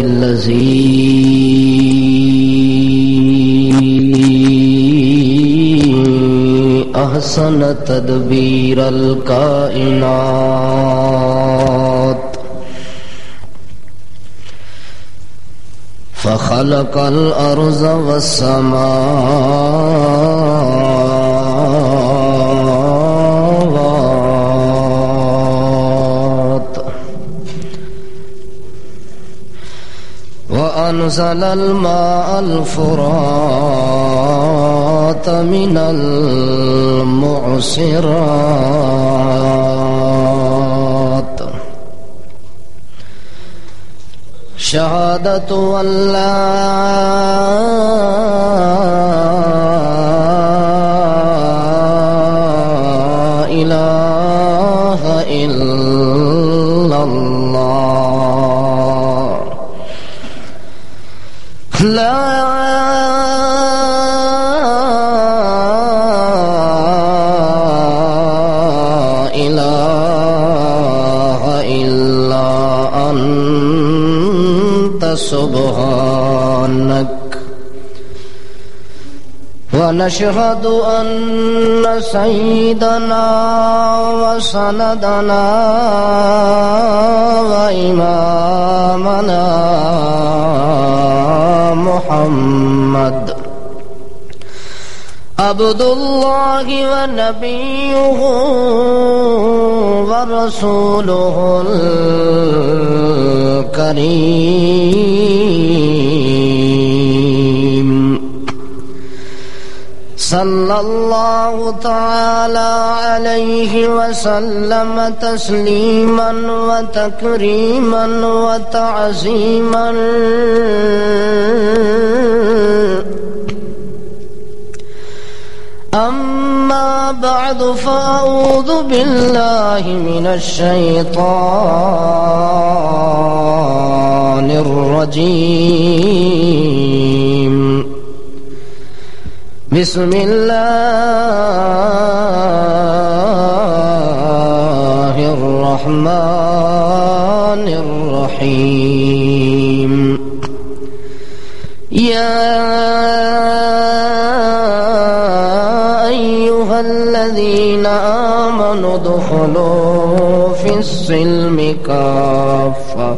الذي أحسن تدبير الكائنات فخلق الأرض والسماوات وأنزل الماء الفرات من المعصرات شهادة أن لا إله إلا الله لا إله إلا أنت سبحانك ونشهد أن سيدنا وسندنا وإمامنا محمد عبد الله ونبيه ورسوله الكريم صلى الله تعالى عليه وسلم تسليما وتكريما وتعظيما أما بعد فأعوذ بالله من الشيطان الرجيم بسم الله الرحمن الرحيم يا أيها الذين آمنوا ادخلوا في السلم كافة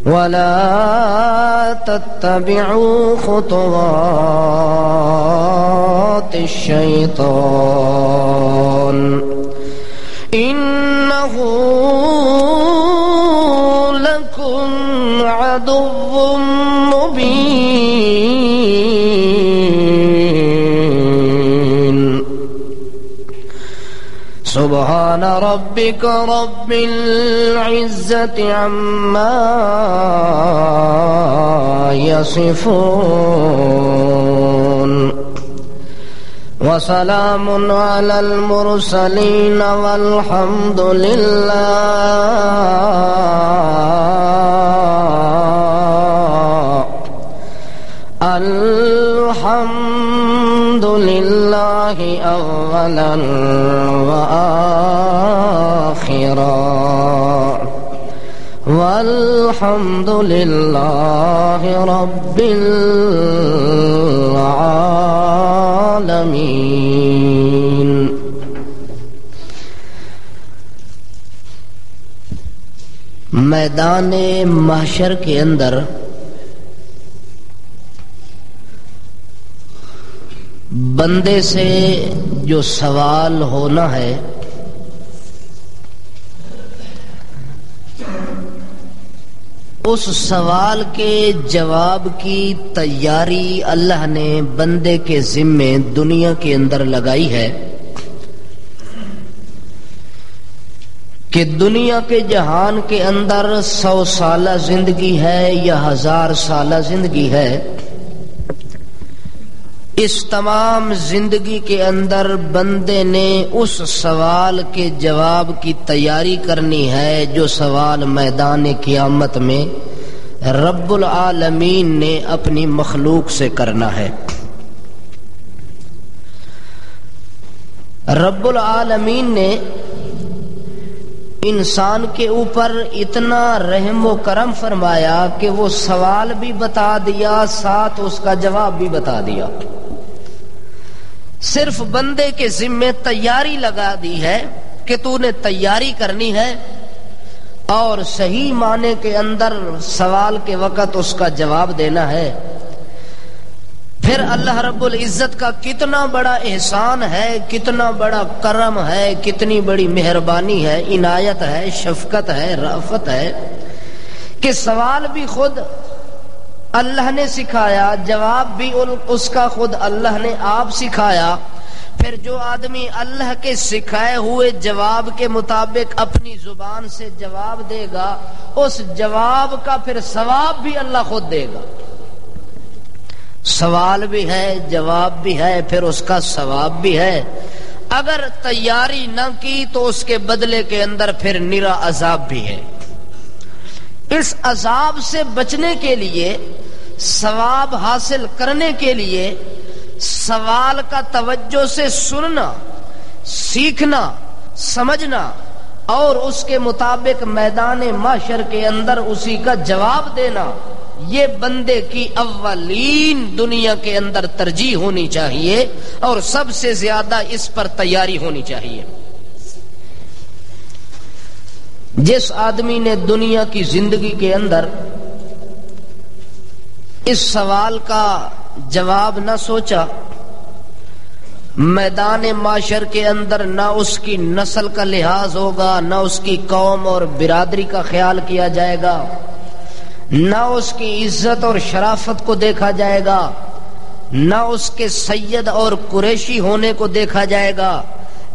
ولا تتبعوا خطوات الشيطان إنه لكم عدو مبين سبحان ربك رب العزة عما يصفون وسلام على المرسلين والحمد لله الحمد لله أولا وآخرا والحمد لله رب العالمين. میدان محشر کے اندر بندے سے جو سوال ہونا ہے اس سوال کے جواب کی تیاری اللہ نے بندے کے ذمے دنیا کے اندر لگائی ہے کہ دنیا کے جہان کے اندر 100 سالہ زندگی ہے یا 1000 سالہ زندگی ہے، اس تمام زندگی کے اندر بندے نے اس سوال کے جواب کی تیاری کرنی ہے جو سوال میدان قیامت میں رب العالمین نے اپنی مخلوق سے کرنا ہے۔ رب العالمین نے انسان کے اوپر اتنا رحم و کرم فرمایا کہ وہ سوال بھی بتا دیا، ساتھ اس کا جواب بھی بتا دیا۔ صرف بندے کے ذمے تیاری لگا دی ہے کہ تو نے تیاری کرنی ہے اور صحیح معنی کے اندر سوال کے وقت اس کا جواب دینا ہے۔ پھر اللہ رب العزت کا کتنا بڑا احسان ہے، کتنا بڑا کرم ہے، کتنی بڑی مہربانی ہے، عنایت ہے، شفقت ہے، رأفت ہے کہ سوال بھی خود اللہ نے سکھایا، جواب بھی اس کا خود اللہ نے آپ سکھایا۔ پھر جو آدمی اللہ کے سکھائے ہوئے جواب کے مطابق اپنی زبان سے جواب دے گا، اس جواب کا پھر ثواب بھی اللہ خود دے گا۔ سوال بھی ہے، جواب بھی ہے، پھر اس کا ثواب بھی ہے۔ اگر تیاری نہ کی تو اس کے بدلے کے اندر پھر نرا عذاب بھی ہے۔ اس عذاب سے بچنے کے لیے، ثواب حاصل کرنے کے لیے سوال کا توجہ سے سننا، سیکھنا، سمجھنا اور اس کے مطابق میدان محشر کے اندر اسی کا جواب دینا، یہ بندے کی اولین دنیا کے اندر ترجیح ہونی چاہیے اور سب سے زیادہ اس پر تیاری ہونی چاہیے۔ جس آدمی نے دنیا کی زندگی کے اندر اس سوال کا جواب نہ سوچا، میدان معاشر کے اندر نہ اس کی نسل کا لحاظ ہوگا، نہ اس کی قوم اور برادری کا خیال کیا جائے گا، نہ اس کی عزت اور شرافت کو دیکھا جائے گا، نہ اس کے سید اور قریشی ہونے کو دیکھا جائے گا،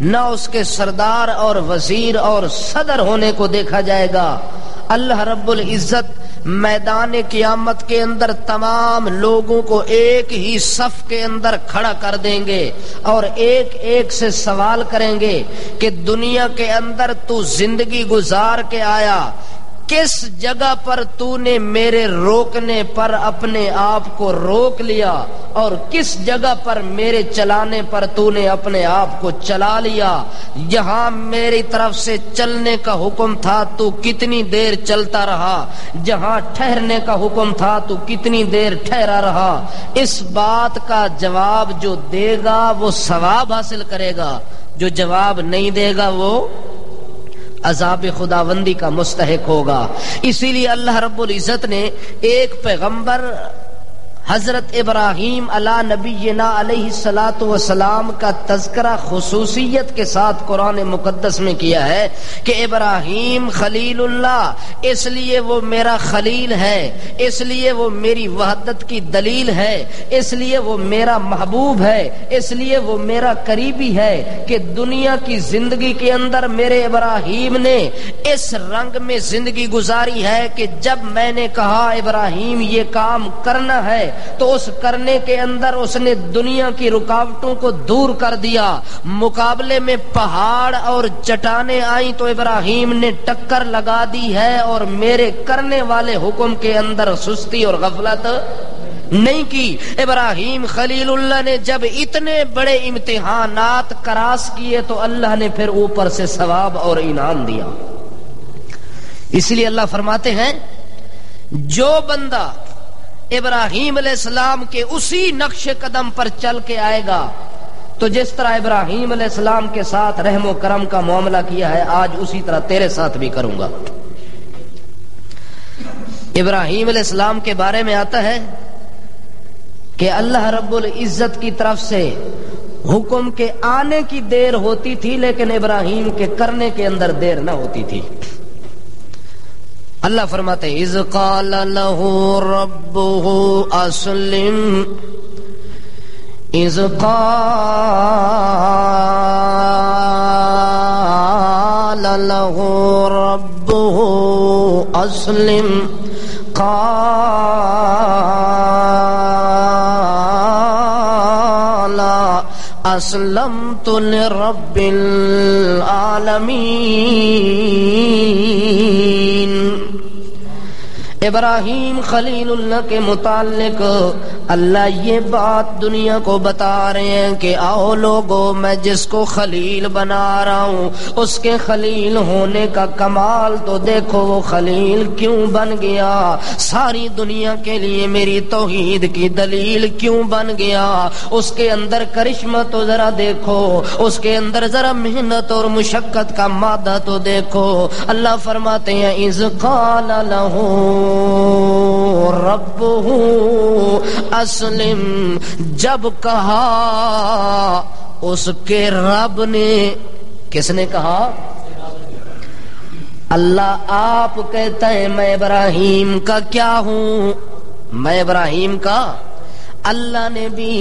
نہ اس کے سردار اور وزیر اور صدر ہونے کو دیکھا جائے گا۔ اللہ رب العزت میدان قیامت کے اندر تمام لوگوں کو ایک ہی صف کے اندر کھڑا کر دیں گے اور ایک ایک سے سوال کریں گے کہ دنیا کے اندر تو زندگی گزار کے آیا، کس جگہ پر تو نے میرے روکنے پر اپنے آپ کو روک لیا اور کس جگہ پر میرے چلانے پر تو نے اپنے آپ کو چلا لیا، جہاں میری طرف سے چلنے کا حکم تھا تو کتنی دیر چلتا رہا، جہاں ٹھہرنے کا حکم تھا تو کتنی دیر ٹھہرا رہا۔ اس بات کا جواب جو دے گا وہ ثواب حاصل کرے گا، جو جواب نہیں دے گا وہ عذاب خداوندی کا مستحق ہوگا۔ اسی لیے اللہ رب العزت نے ایک پیغمبر حضرت ابراہیم علی نبینا علیہ الصلاۃ والسلام کا تذکرہ خصوصیت کے ساتھ قرآن مقدس میں کیا ہے کہ ابراہیم خلیل اللہ، اس لیے وہ میرا خلیل ہے، اس لیے وہ میری وحدت کی دلیل ہے، اس لیے وہ میرا محبوب ہے، اس لیے وہ میرا قریبی ہے کہ دنیا کی زندگی کے اندر میرے ابراہیم نے اس رنگ میں زندگی گزاری ہے کہ جب میں نے کہا ابراہیم یہ کام کرنا ہے تو اس کرنے کے اندر اس نے دنیا کی رکاوٹوں کو دور کر دیا۔ مقابلے میں پہاڑ اور چٹانیں آئیں تو ابراہیم نے ٹکر لگا دی ہے اور میرے کرنے والے حکم کے اندر سستی اور غفلت نہیں کی۔ ابراہیم خلیل اللہ نے جب اتنے بڑے امتحانات کراس کیے تو اللہ نے پھر اوپر سے ثواب اور انعام دیا۔ اس لیے اللہ فرماتے ہیں جو بندہ ابراہیم علیہ السلام کے اسی نقش قدم پر چل کے آئے گا تو جس طرح ابراہیم علیہ السلام کے ساتھ رحم و کرم کا معاملہ کیا ہے آج اسی طرح تیرے ساتھ بھی کروں گا۔ ابراہیم علیہ السلام کے بارے میں آتا ہے کہ اللہ رب العزت کی طرف سے حکم کے آنے کی دیر ہوتی تھی لیکن ابراہیم کے کرنے کے اندر دیر نہ ہوتی تھی۔ اللہ فرماتے ہیں اذ قال له ربه اسلم، اذ قال له ربه اسلم قال اسلمت لرب العالمین۔ ابراہیم خلیل اللہ کے متعلق اللہ یہ بات دنیا کو بتا رہے ہیں کہ آؤ لوگو، میں جس کو خلیل بنا رہا ہوں اس کے خلیل ہونے کا کمال تو دیکھو، وہ خلیل کیوں بن گیا، ساری دنیا کے لیے میری توحید کی دلیل کیوں بن گیا، اس کے اندر کرشمہ تو ذرا دیکھو، اس کے اندر ذرا محنت اور مشقت کا مادہ تو دیکھو۔ اللہ فرماتے ہیں اذ قال لہ ربہ اسلم، جب کہا اس کے رب نے، کس نے کہا؟ اللہ آپ کہتا ہے میں ابراہیم کا کیا ہوں، میں ابراہیم کا، اللہ نے بھی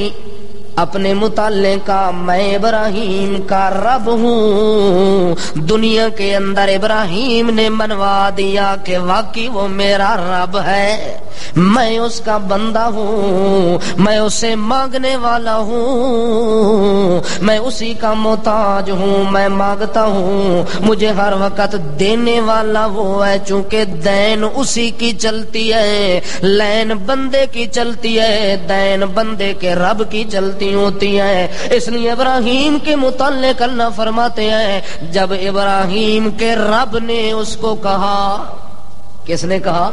اپنے متعلق کا میں ابراہیم کا رب ہوں۔ دنیا کے اندر ابراہیم نے منوا دیا کہ واقعی وہ میرا رب ہے، میں اس کا بندہ ہوں، میں اسے مانگنے والا ہوں، میں اسی کا محتاج ہوں، میں مانگتا ہوں، مجھے ہر وقت دینے والا وہ ہے، چونکہ دین اسی کی چلتی ہے، لین بندے کی چلتی ہے، دین بندے کے رب کی چلتی ہوتی ہے۔ اس لیے ابراہیم کے متعلق اللہ فرماتے ہیں جب ابراہیم کے رب نے اس کو کہا، کس نے کہا؟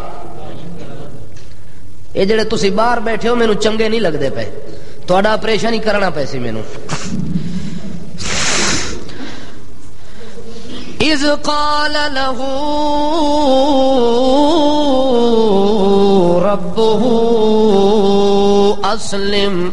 یہ جڑے تسی باہر بیٹھے ہو مینوں چنگے نہیں لگدے پے، تہاڈا آپریشن ہی کرنا پے سی مینوں۔ اذ قال له ربه اسلم،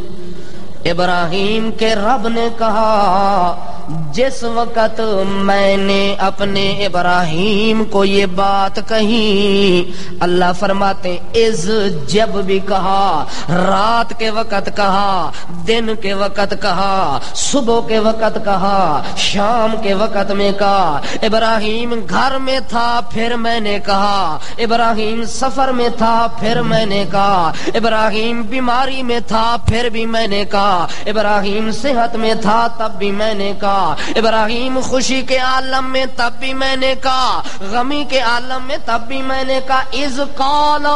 ابراہیم کے رب نے کہا جس وقت میں نے اپنے ابراہیم کو یہ بات کہی، اللہ فرماتے از، جب بھی کہا، رات کے وقت کہا، دن کے وقت کہا، صبح کے وقت کہا، شام کے وقت میں کہا، ابراہیم گھر میں تھا پھر میں نے کہا، ابراہیم سفر میں تھا پھر میں نے کہا، ابراہیم بیماری میں تھا پھر بھی میں نے کہا، ابراہیم صحت میں تھا تب بھی میں نے کہا، ابراہیم خوشی کے عالم میں تب بھی میں نے کہا، غمی کے عالم میں تب بھی میں نے کہا۔ اذ قال،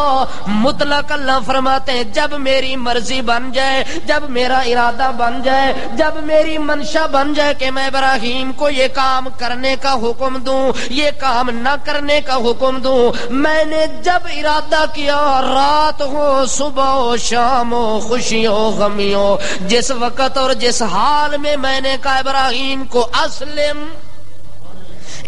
مطلق اللہ فرماتے ہیں جب میری مرضی بن جائے، جب میرا ارادہ بن جائے، جب میری منشا بن جائے کہ میں ابراہیم کو یہ کام کرنے کا حکم دوں، یہ کام نہ کرنے کا حکم دوں، میں نے جب ارادہ کیا، رات ہو، صبح ہو، شام ہو، خوشی ہو، غمی ہو، جس وقت اور جس حال میں نے کہا ابراہیم کو اسلم،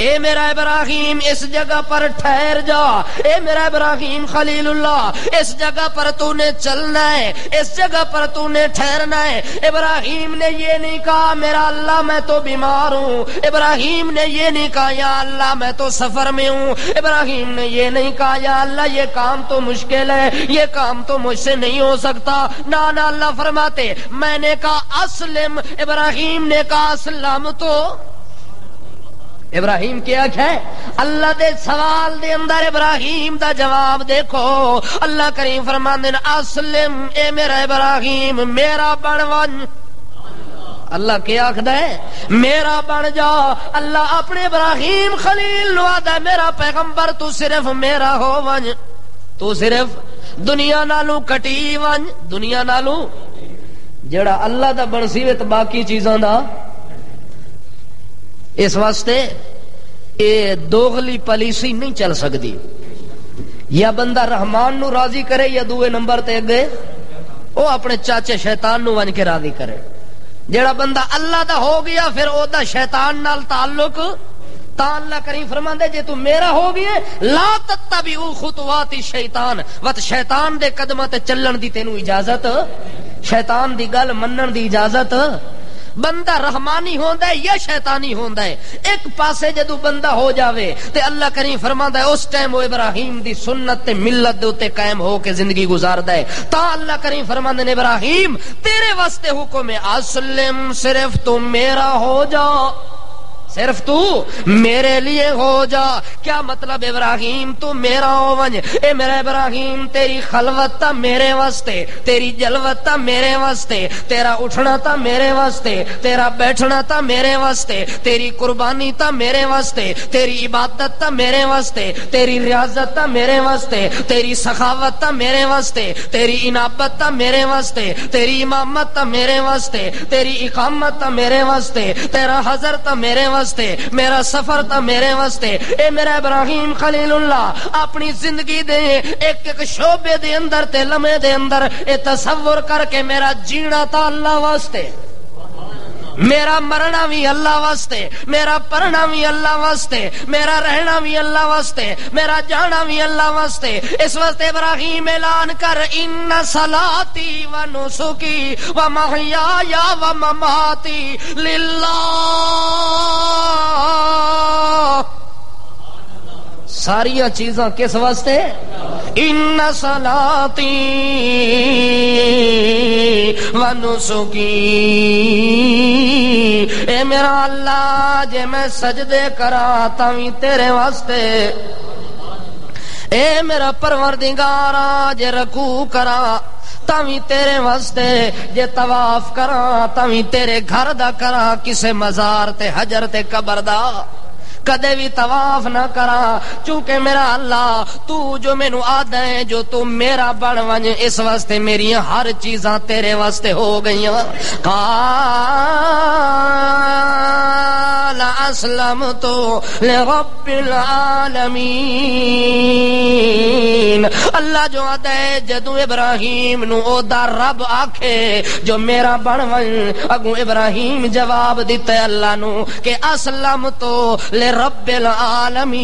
اے میرا ابراہیم اس جگہ پر ٹھہر جا، اے میرا ابراہیم خلیل اللہ اس جگہ پر تو نے چلنا ہے، اس جگہ پر تو نے ٹھہرنا ہے۔ ابراہیم نے یہ نہیں کہا میرا اللہ میں تو بیمار ہوں، ابراہیم نے یہ نہیں کہا یا اللہ میں تو سفر میں ہوں، ابراہیم نے یہ نہیں کہا یا اللہ یہ کام تو مشکل ہے، یہ کام تو مجھ سے نہیں ہو سکتا، نہ اللہ فرماتے میں نے کہا اسلم، ابراہیم نے کہا اسلام، تو ابراہیم کیا ہے؟ اللہ دے سوال دے اندر ابراہیم دا جواب دیکھو، اللہ کریم فرماندے اسلم، اے میرا ابراہیم میرا بن ون، اللہ کیا آخدا ہے؟ میرا بن جا۔ اللہ اپنے ابراہیم خلیل نو آدا میرا پیغمبر تو صرف میرا ہو ون، تو صرف دنیا نالو کٹی ون، دنیا نالو جڑا اللہ دا بنسی وے تے باقی چیزاں دا۔ اس واسطے یہ دوغلی پالیسی نہیں چل سکتی، یا بندہ رحمان نو راضی کرے یا دوے نمبر تے گئے وہ اپنے چاچے شیطان نو ون کے راضی کرے۔ جیڑا بندہ اللہ دا ہو گیا پھر او دا شیطان نال تعلق، تا اللہ کریم فرماندے جے تو میرا ہو گئے لا تتبعوا خطوات الشیطان، وت شیطان دے قدماں تے چلن دی تینوں اجازت، شیطان دی گل منن دی اجازت۔ بندہ رحمانی ہوندا ہے یا شیطانی ہوندا ہے، ایک پاسے جدو بندہ ہو جاوے تے اللہ کریم فرماندا ہے اس ٹائم وہ ابراہیم دی سنت تے ملت دے اوتے قائم ہو کے زندگی گزاردا ہے۔ تا اللہ کریم فرماندے نے ابراہیم تیرے واسطے حکم ہے اسلم، صرف تم میرا ہو جا، صرف تو میرے لیے ہو جا. کیا مطلب ابراہیم تو میرا ہو ونج. اے میرا ابراہیم تیری خلوت تا میرے واسطے, تیری جلوت تا میرے واسطے, تیرا اٹھنا تا میرے واسطے, تیرا بیٹھنا تا میرے واسطے, تیری قربانی تا میرے واسطے, تیری عبادت تا میرے واسطے, تیری ریاضت تا میرے واسطے, تیری سخاوت تا میرے واسطے, تیری انابت تا میرے واسطے, تیری امامت تا میرے واسطے, تیری اقامت تا میرے واسطے, تیرا حضر تا میرے واسطے, میرا سفر تا میرے واسطے. اے میرا ابراہیم خلیل اللہ اپنی زندگی دے ایک ایک شعبے دے اندر تے لمحے دے اندر اے تصور کر کے میرا جینا تا اللہ واسطے, میرا مرنا بھی اللہ واسطے, میرا پڑھنا بھی اللہ واسطے, میرا رہنا بھی اللہ واسطے, میرا جانا بھی اللہ واسطے. اس واسطے ابراہیم اعلان کر ان صلاتی و نسکی و محیای و مماتی للہ. ساریاں چیزاں کس واسطے؟ ان صلاتی و نسکی. اے میرا اللہ جے میں سجدے کرا تاویں تیرے واسطے, اے میرا پروردگارا جے رکوع کرا تاویں تیرے واسطے, جے طواف کرا تاویں تیرے گھر دا کرا, کسے مزار تے حجر تے قبر دا کدے بھی طواف نہ کرا. چونکہ میرا اللہ تو جو مینوں آدا ہے جو تو میرا بن ونج, اس واسطے میری ہر چیزاں تیرے واسطے ہو گئیاں. قال اسلمت لرب العالمین. اللہ جو آدا ہے جدوں ابراہیم نو او دا رب آکھے جو میرا بن ونج, اگوں ابراہیم جواب دیتا ہے اللہ نو کہ اسلمت رب العالمین.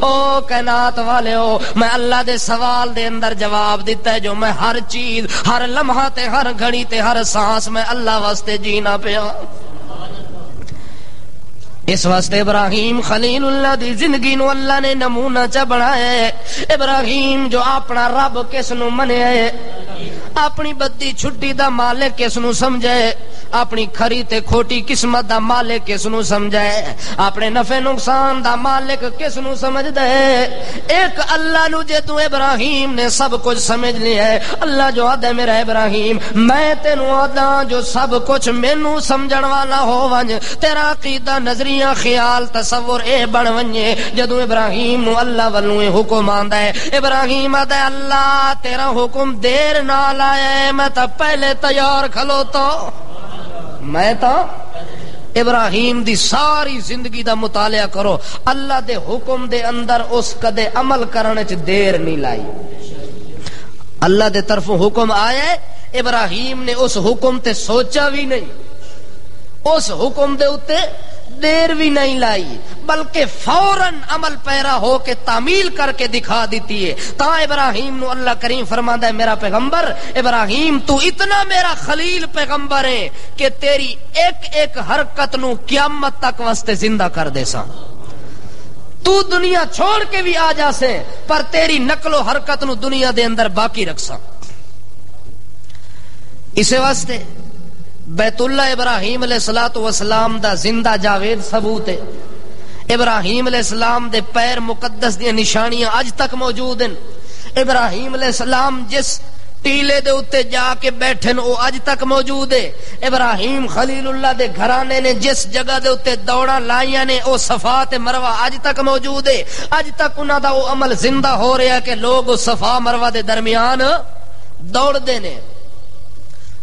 او کائنات والے ہو, میں اللہ دے سوال دے اندر جواب دیتا ہے جو میں ہر چیز, ہر لمحہ تے ہر گھڑی تے ہر سانس میں اللہ واسطے جینا پیا. اس واسطے ابراہیم خلیل اللہ دی زندگی نو اللہ نے نمونہ چا بنایا ہے. ابراہیم جو اپنا رب کس نو منیا ہے, اپنی بدی چھٹی دا مالک کس نو سمجھے, اپنی کھری تے کھوٹی قسمت دا مالک کس نو سمجھے, اپنے نفع نقصان دا مالک کس نو سمجھدا ہے. ایک اللہ نو جے تو ابراہیم نے سب کچھ سمجھ لیا ہے. اللہ جو آدھا میرا ابراہیم میں تینوں آدھا جو سب کچھ مینوں سمجھن والا ہو ونج, تیرا عقیدہ نظریہ خیال تصور اے بن ونجے. جدوں ابراہیم نو اللہ والوں حکم آندا ہے, ابراہیم آدھا اللہ تیرا حکم دیر نال آیا ہے, میں تا پہلے تیار کھلوتا. میں تا ابراہیم دی ساری زندگی دا مطالعہ کرو, اللہ دے حکم دے اندر اس کدے عمل کرنے چ دیر نہیں لائی. اللہ دے طرف حکم آیا ہے, ابراہیم نے اس حکم تے سوچا بھی نہیں, اس حکم دے اتے دیر بھی نہیں لائی, بلکہ فوراً عمل پیرا ہو کے تعمیل کر کے دکھا دیتی ہے. تا ابراہیم نو اللہ کریم فرماندا ہے میرا پیغمبر ابراہیم تو اتنا میرا خلیل پیغمبر ہے کہ تیری ایک ایک حرکت نو قیامت تک واسطے زندہ کر دے سا. تو دنیا چھوڑ کے بھی آ جا سے پر تیری نقل و حرکت نو دنیا دے اندر باقی رکھ سا. اسے واسطے بیت اللہ ابراہیم علیہ السلام دا زندہ جاوید ثبوت ہے. ابراہیم علیہ السلام دے پیر مقدس دی نشانیاں اج تک موجود ہیں. ابراہیم علیہ السلام جس ٹیلے دے اتے جا کے بیٹھن او اج تک موجود ہے. ابراہیم خلیل اللہ دے گھرانے نے جس جگہ دے اتے دوڑاں لائیاں نے او صفا تے مروہ اج تک موجود ہے. اج تک انہاں دا او عمل زندہ ہو رہا ہے کہ لوگ صفا مروہ دے درمیان دوڑ دے نے.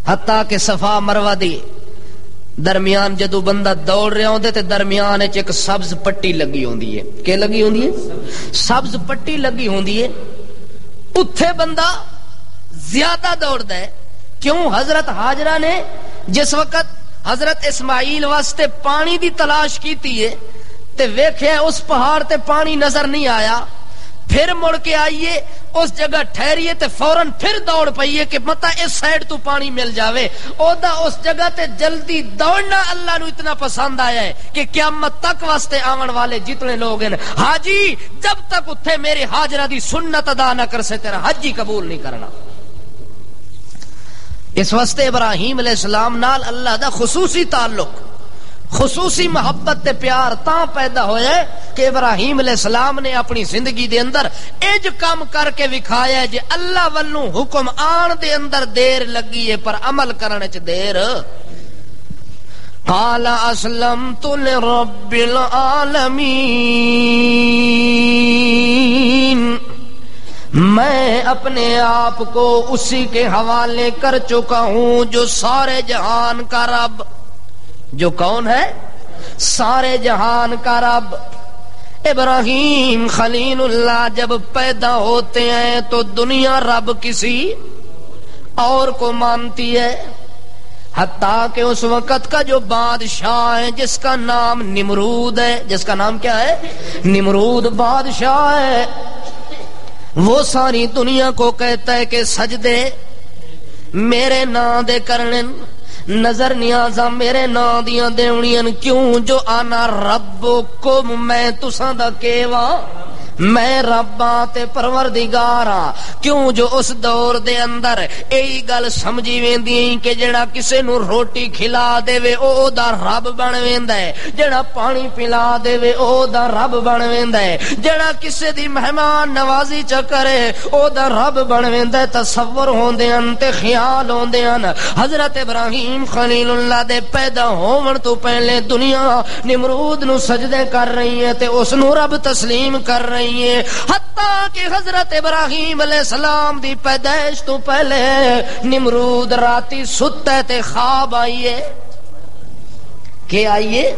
حتیٰ کہ صفا مروہ دی درمیان جدو بندہ دوڑ رہا ہوندے تے درمیان وچ ایک سبز پٹی لگی ہوندی ہے. کہ لگی ہوندی ہے؟ سبز پٹی لگی ہوندی ہے. اتھے بندہ زیادہ دوڑدا ہے. کیوں؟ حضرت ہاجرہ نے جس وقت حضرت اسماعیل واسطے پانی دی تلاش کیتی ہے تے ویکھیا اس پہاڑ تے پانی نظر نہیں آیا, پھر مڑ کے آئیے اس جگہ ٹھہریے تے فوراً پھر دوڑ پئیے کہ متا اس سائڈ تو پانی مل جاوے. او دا اس جگہ تے جلدی دوڑنا اللہ نو اتنا پسند آیا ہے کہ قیامت تک واسطے آون والے جتنے لوگ ہیں حاجی جب تک اتھے میرے ہاجرہ دی سنت ادا نہ کر سے تیرا حج ہی قبول نہیں کرنا. اس واسطے ابراہیم علیہ السلام نال اللہ دا خصوصی تعلق, خصوصی محبت تے پیار تاں پیدا ہوئے کہ ابراہیم علیہ السلام نے اپنی زندگی دے اندر اج کام کر کے وکھایا ہے جے اللہ والوں حکم آن دے اندر دیر لگی ہے پر عمل کرنے چ دیر. قال اسلمت لرب العالمین، میں اپنے آپ کو اسی کے حوالے کر چکا ہوں جو سارے جہان کا رب. جو کون ہے؟ سارے جہان کا رب. ابراہیم خلیل اللہ جب پیدا ہوتے ہیں تو دنیا رب کسی اور کو مانتی ہے، حتیٰ کہ اس وقت کا جو بادشاہ ہے جس کا نام نمرود ہے، جس کا نام کیا ہے؟ نمرود بادشاہ ہے، وہ ساری دنیا کو کہتا ہے کہ سجدے میرے نام دے کرنے، نظر نیازاں میرے نام دیاں دیونیاں، کیوں جو آنا ربکم میں تساں دا کیواں، میں رباں تے پروردگاراں. کیوں جو اس دور دے اندر یہی گل سمجھی ویندی کہ جڑا کسے نو روٹی کھلا دے وے او دا رب بن ویندا ہے، جڑا پانی پلا دے وے او دا رب بن ویندا ہے، جڑا کسے دی مہمان نوازی چ کرے او دا رب بن ویندا ہے. تصور ہوندے ہن تے خیال ہوندے ہن. حضرت ابراہیم خلیل اللہ دے پیدا ہون تو پہلے دنیا نمرود نو سجدے کر رہی ہے تے اس نو رب تسلیم کر رہی، حتیٰ کہ حضرت ابراہیم علیہ السلام دی پیدائش تو پہلے نمرود راتی ستے تے خواب آئیے. کہ آئیے؟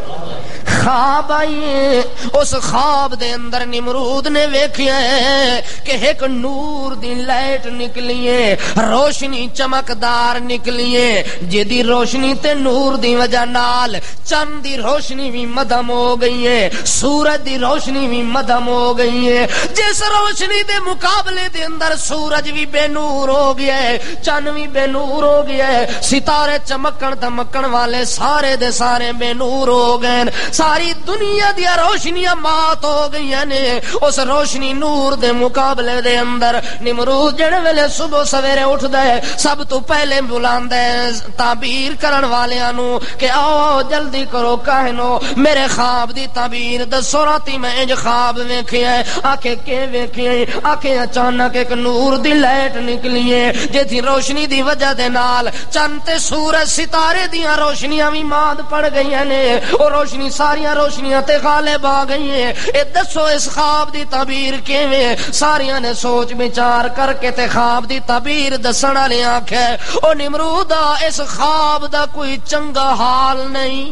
خواب آئیے. اس خواب دے اندر نمرود نے ویکھیا ہے کہ ایک نور دی لائٹ نکلی ہے، روشنی چمکدار نکلی ہے، جدی روشنی تے نور دی وجہ نال چند دی روشنی بھی مدھم ہو گئی ہے، سورج دی روشنی بھی مدھم ہو گئی ہے. جس روشنی دے مقابلے دے اندر سورج بھی بے نور ہو گیا ہے، چند بھی بے نور ہو گیا ہے، ستارے چمکن دمکن والے سارے دے سارے بے نور ہو گئے، ساری دنیا دیا روشنیاں مات ہو گئی نے. اس روشنی نور دے مقابلے دے اندر نمرود جڑے ویلے صبح سویرے اٹھدا ہے سب تو پہلے بلاندا ہے تعبیر کرن والیاں نو کہ آؤ جلدی کرو، کہنو میرے خواب دی تعبیر دسو، راتی میں انج خواب ویکھیا ہے. آکھے کہ ویکھیا ہے؟ آکھے اچانک ایک نور دی لائٹ نکلی ہے جدی روشنی دی وجہ دے نال چند تے سورج ستارے دیاں روشنیاں بھی ماد پڑ گئی نے، اور روشنی ساریاں روشنیاں تے غالب آ گئی ہیں. اے دسو اس خواب دی تعبیر کیویں؟ ساریاں نے سوچ بچار کر کے تے خواب دی تعبیر دسن والے آکھے او نمرودا اس خواب دا کوئی چنگا حال نہیں.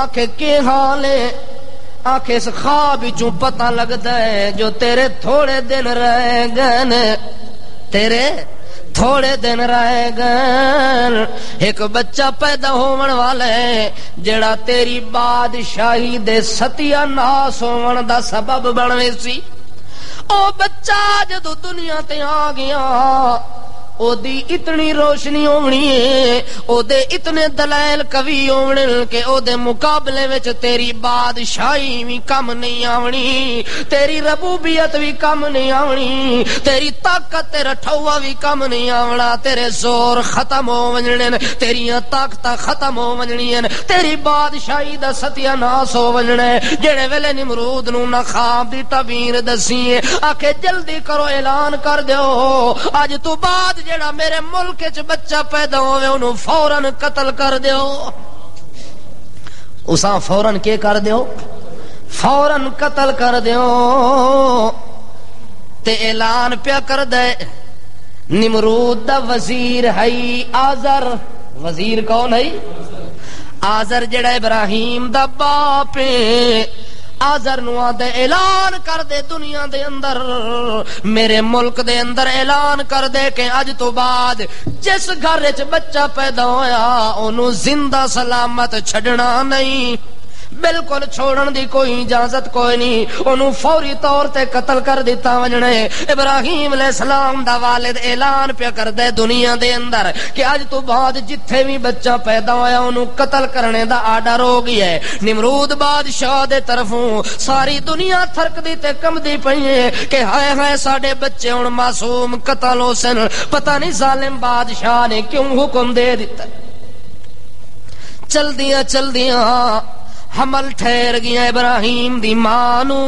آکھے کے حال ہے؟ آکھے اس خواب چوں پتہ لگدا ہے جو تیرے تھوڑے دن رہ گئے، تیرے تھوڑے دن رہ گئے، ایک بچہ پیدا ہون والا ہے جڑا تیری بادشاہی دے ستیہ ناس ہون دا سبب بنوے سی. او بچہ جدو دنیا تے آ گیا او دی اتنی روشنی ہونی ہے، او دے اتنے دلائل قوی ہونے کہ او دے مقابلے وچ تیری بادشاہی بھی کم نہیں آونی، تیری ربوبیت بھی کم نہیں آونی، تیری طاقت تے رٹھوا بھی کم نہیں آونا، تیرے زور ختم ہو ونجنے، تیریاں طاقتاں ختم ہو ونجنیاں، تیری بادشاہی دا ستیہ ناس ہو ونجنے. جڑے ویلے نمرود نو نہ خواب دی تعبیر دسی ہے، آکھے جلدی کرو اعلان کر دیو اج تو بعد جڑا میرے ملک چ بچہ پیدا ہوئے انہوں فوراً قتل کر دیو. اساں فوراً کے کر دیو؟ فوراً قتل کر دیو. تے اعلان پیا کر دے نمرود دا وزیر ہے آزر. وزیر کون ہے؟ آزر جڑا ابراہیم دا باپ ہے. آزر نو آدھے اعلان کر دے دنیا دے اندر، میرے ملک دے اندر اعلان کر دے کہ اج تو بعد جس گھر وچ بچہ پیدا ہویا انہوں زندہ سلامت چھڈنا نہیں، بالکل چھوڑن دی کوئی اجازت کوئی نہیں، انہوں فوری طور تے قتل کر دیتا ونجنے. ابراہیم علیہ السلام دا والد اعلان پہ کر دے دنیا دے اندر کہ اج تو بعد جتھے بھی بچہ پیدا ہویا انہوں قتل کرنے دا آرڈر ہو گیا ہے. نمرود بادشاہ دے طرفوں ساری دنیا تھرک دی تے کم دی پئی ہے کہ ہائے ہائے ساڈے بچے ہن معصوم قتل ہو سن، پتہ نہیں ظالم بادشاہ نے کیوں حکم دے دیتا. چلدیاں چلدیاں حمل ٹھہر گیا ابراہیم دی ماں نو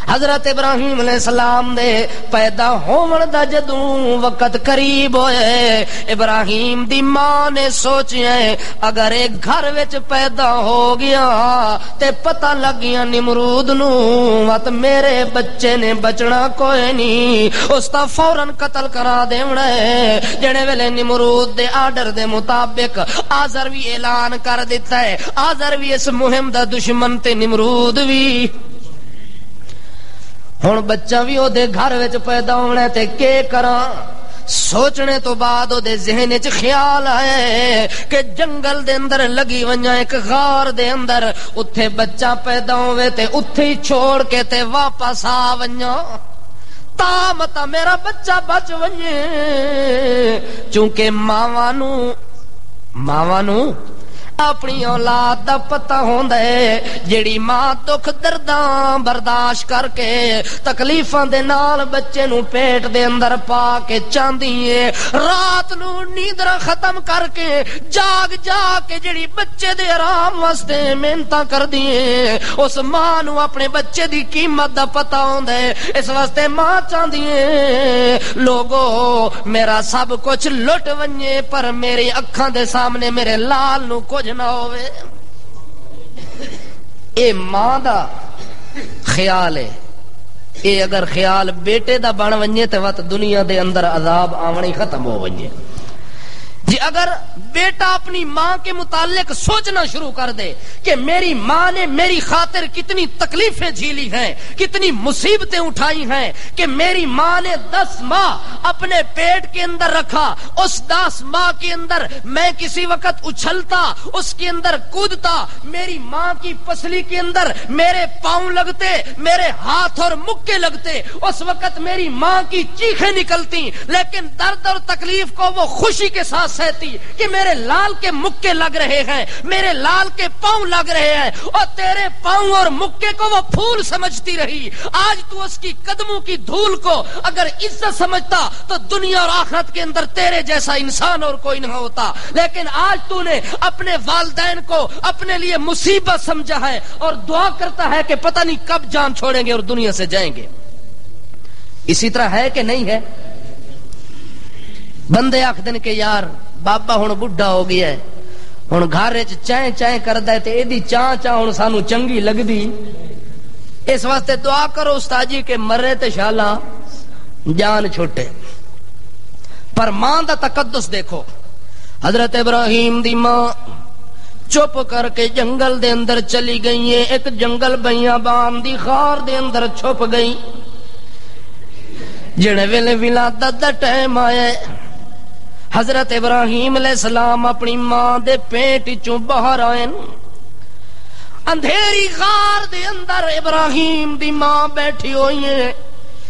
حضرت ابراہیم علیہ السلام دے پیدا ہون دا جدوں وقت قریب ہوئے ابراہیم دی ماں نے سوچیا اگر ایک گھر وچ پیدا ہو گیا تے پتہ لگ گیا نمرود نو وت میرے بچے نے بچنا کوئی نہیں اس دا فوراً قتل کرا دیونا ہے جنے ویلے نمرود دے آرڈر دے مطابق آزر بھی اعلان کر دیتا ہے آزر بھی اس مہم دا دشمن تے نمرود بھی ہن بچہ بھی او دے گھر وچ پیدا ہونا تے کے کراں سوچنے تو بعد او دے ذہن وچ خیال آئے کہ جنگل دے اندر لگی ونجا ایک غار دے اندر اتھے بچہ پیدا ہوئے تے اتھے ہی چھوڑ کے تے واپس آ ونجا تا متا میرا بچہ بچ ونجے چونکہ ماواں نو اپنی اولاد دا پتہ ہوندا ہے جیڑی ماں دکھ درداں برداشت کر کے تکلیفاں دے نال بچے نو پیٹ دے اندر پا کے چاندی ہے رات نو نیندراں ختم کر کے جاگ کے جیڑی بچے دے آرام واسطے محنتاں کردی ہے اس ماں نو اپنے بچے دی قیمت دا پتہ ہوندا ہے اس واسطے ماں چاندی ہے لوگو میرا سب کچھ لٹ ونجے پر میری اکھاں دے سامنے میرے لال نو کچھ نہ ہوئے اے ماں دا خیال ہے اے اگر خیال بیٹے دا بن ونجے تے وقت دنیا دے اندر عذاب آونے ختم ہو ونجے جی اگر بیٹا اپنی ماں کے متعلق سوچنا شروع کر دے کہ میری ماں نے میری خاطر کتنی تکلیفیں جھیلی ہیں کتنی مصیبتیں اٹھائی ہیں کہ میری ماں نے 10 ماہ اپنے پیٹ کے اندر رکھا اس 10 ماہ کے اندر میں کسی وقت اچھلتا اس کے اندر کودتا میری ماں کی پسلی کے اندر میرے پاؤں لگتے میرے ہاتھ اور مکے لگتے اس وقت میری ماں کی چیخیں نکلتی لیکن درد اور تکلیف کو وہ خوشی کے ساتھ سہتی کہ میرے لال کے مکے لگ رہے ہیں میرے لال کے پاؤں لگ رہے ہیں اور تیرے پاؤں اور مکے کو وہ پھول سمجھتی رہی آج تو اس کی قدموں کی دھول کو اگر عزت سمجھتا تو دنیا اور آخرت کے اندر تیرے جیسا انسان اور کوئی نہ ہوتا لیکن آج تو نے اپنے والدین کو اپنے لیے مصیبت سمجھا ہے اور دعا کرتا ہے کہ پتہ نہیں کب جان چھوڑیں گے اور دنیا سے جائیں گے اسی طرح ہے کہ نہیں ہے بندے آکھدن کہ یار بابا ہن بڈھا ہو گیا ہے ہن گھر وچ چائیں چائیں کردا ہے تے ایدی چاں چاں ہن سانو چنگی لگدی اس واسطے دعا کرو استاد جی کہ مرے تے شالا جان چھوٹے پر ماں دا تقدس دیکھو حضرت ابراہیم دی ماں چپ کر کے جنگل دے اندر چلی گئی ہے ایک جنگل بیابان دی خار دے اندر چھپ گئی جڑے ویلے ولادت دا ٹائم آیا حضرت ابراہیم علیہ السلام اپنی ماں دے پیٹ چوں باہر آئے اندھیری غار دے اندر ابراہیم دی ماں بیٹھی ہوئی ہے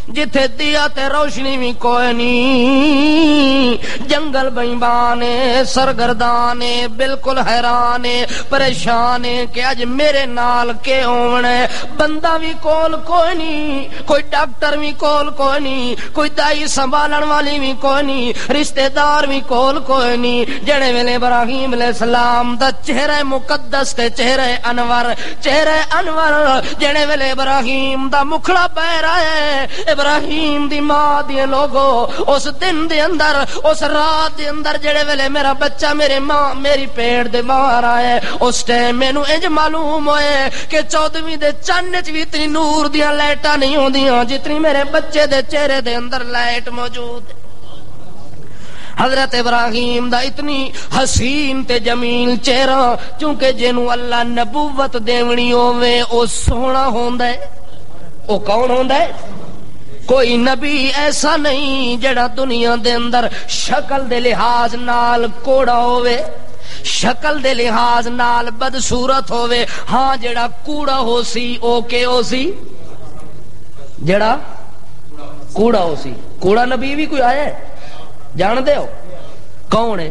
جتھے دیا تے روشنی بھی کوئی نہیں جنگل بیابان سرگردان بالکل حیران پریشان کہ اج میرے نال کے ہونا بندہ بھی کول کوئی نہیں کوئی ڈاکٹر بھی کول کوئی نہیں کوئی دائی سنبھالن والی بھی کوئی نہیں رشتہ دار بھی کول کوئی نہیں جڑے ویلے ابراہیم علیہ السلام دا چہرہ مقدس تے چہرہ انور جڑے ویلے ابراہیم دا مکھڑا پیر آئے ابراہیم دی ماں دی لوگو اس دن دے اندر اس رات دے اندر جڑے ویلے میرا بچہ میری پیٹ دے باہر آئے اس ٹائم مینوں انج معلوم ہوئے کہ 14ویں دے چن وچ بھی اتنی نور دیاں لائٹاں نہیں ہوندیاں جتنی میرے بچے دے چہرے دے اندر لائٹ موجود ہے حضرت ابراہیم دا اتنی حسین تے جمیل چہرہ چونکہ جنوں اللہ نبوت دیونی ہووے او سونا ہوندا ہے او کون ہوندا ہے کوئی نبی ایسا نہیں جڑا دنیا دے اندر شکل دے لحاظ نال کوڑا ہووے شکل دے لحاظ نال بدصورت ہووے ہاں جڑا کوڑا ہو سی او کے ہو سی جڑا کوڑا ہو سی کوڑا نبی بھی کوئی آیا ہے جان دے ہو کون ہے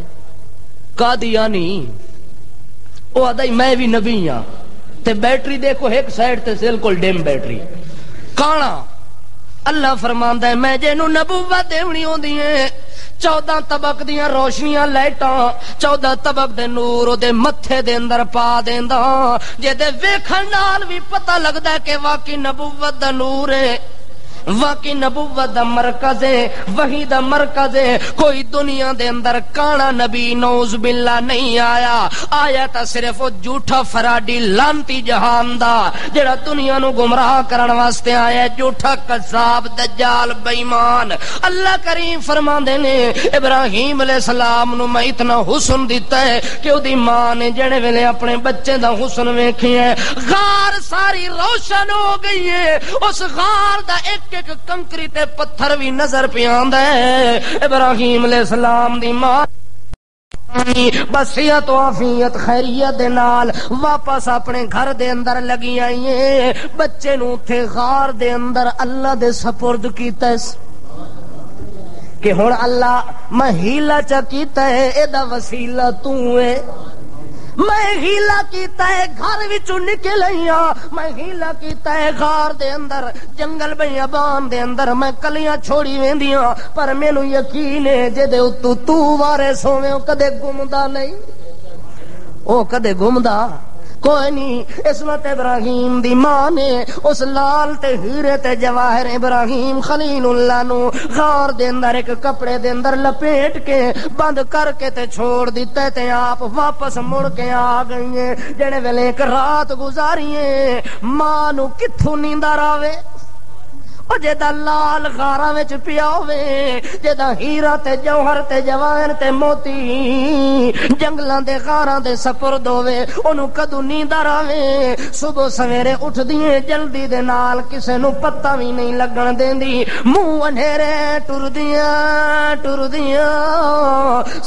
قادیانی او آدھائی میں بھی نبی ہاں تے بیٹری دیکھو ایک سائڈ تے بالکل ڈیم بیٹری کانا اللہ فرماندا ہے میں جنوں نبوت دیونی ہوندی ہے 14 طبق دیاں روشنیاں لائٹاں 14 طبق دے نور او دے متھے دے اندر پا دیندا جے دے ویکھن نال وی پتہ لگدا ہے کہ واقعی نبوت دا نور ہے، واقعی نبوت دا مرکز ہے، وحی دا مرکز ہے۔ کوئی دنیا دے اندر کانا نبی نوز باللہ نہیں آیا، آیا تا صرف وہ جھوٹا فراڈی لانتی جہان دا جڑا دنیا نو گمراہ کرن واسطے آیا، جھوٹا قذاب دجال بے ایمان۔ اللہ کریم فرماندے نے ابراہیم علیہ السلام نو میں اتنا حسن دیتا ہے کہ او دی ماں نے جڑے ویلے اپنے بچے دا حسن ویکھی ہے، غار ساری روشن ہو گئی ہے، اس غار دا ایک کنکری تے پتھر بھی نظر پہ آندا ہے۔ ابراہیم علیہ السلام دی ماں بسیت و عافیت خیریت دے نال واپس اپنے گھر دے اندر لگی آئی ہیں، بچے نو تھے غار دے اندر اللہ دے سپرد کیتا ہے کہ ہن اللہ میں ہیلا چا کیتا ہے، اے دا وسیلہ تو ہے، میں ہیلا کیتا ہے گھر وچوں نکل آئیاں، میں ہیلا کیتا ہے غار دے اندر جنگل بیابان دے اندر میں کلیاں چھوڑی ویندیاں، پر مینوں یقین ہے جے دے اتوں تو وارث ہوویں او کدے گمدا نہیں، او کدے گمدا کوئی نہیں۔ عصمت ابراہیم دی ماں نے اس لال تے ہیرے تے جواہر ابراہیم خلیل اللہ نو غار دے اندر ایک کپڑے دے اندر لپیٹ کے بند کر کے تے چھوڑ دیتا تے آپ واپس مڑ کے آ گئی ہیں۔ جڑے ویلے ایک رات گزاری ہے، ماں نو کتھوں نیندر آوے، او جیدا لال غاراں وچ پیا ہوے، جیدا ہیرا تے جوہر تے جواہر تے موتی جنگلاں دے غاراں دے سپرد ہوے، اونوں کدوں نیندر آوے۔ صبح سویرے اٹھدیاں جلدی دے نال کسے نو پتہ وی نہیں لگن دیندی، منہ انہیرے ٹردیاں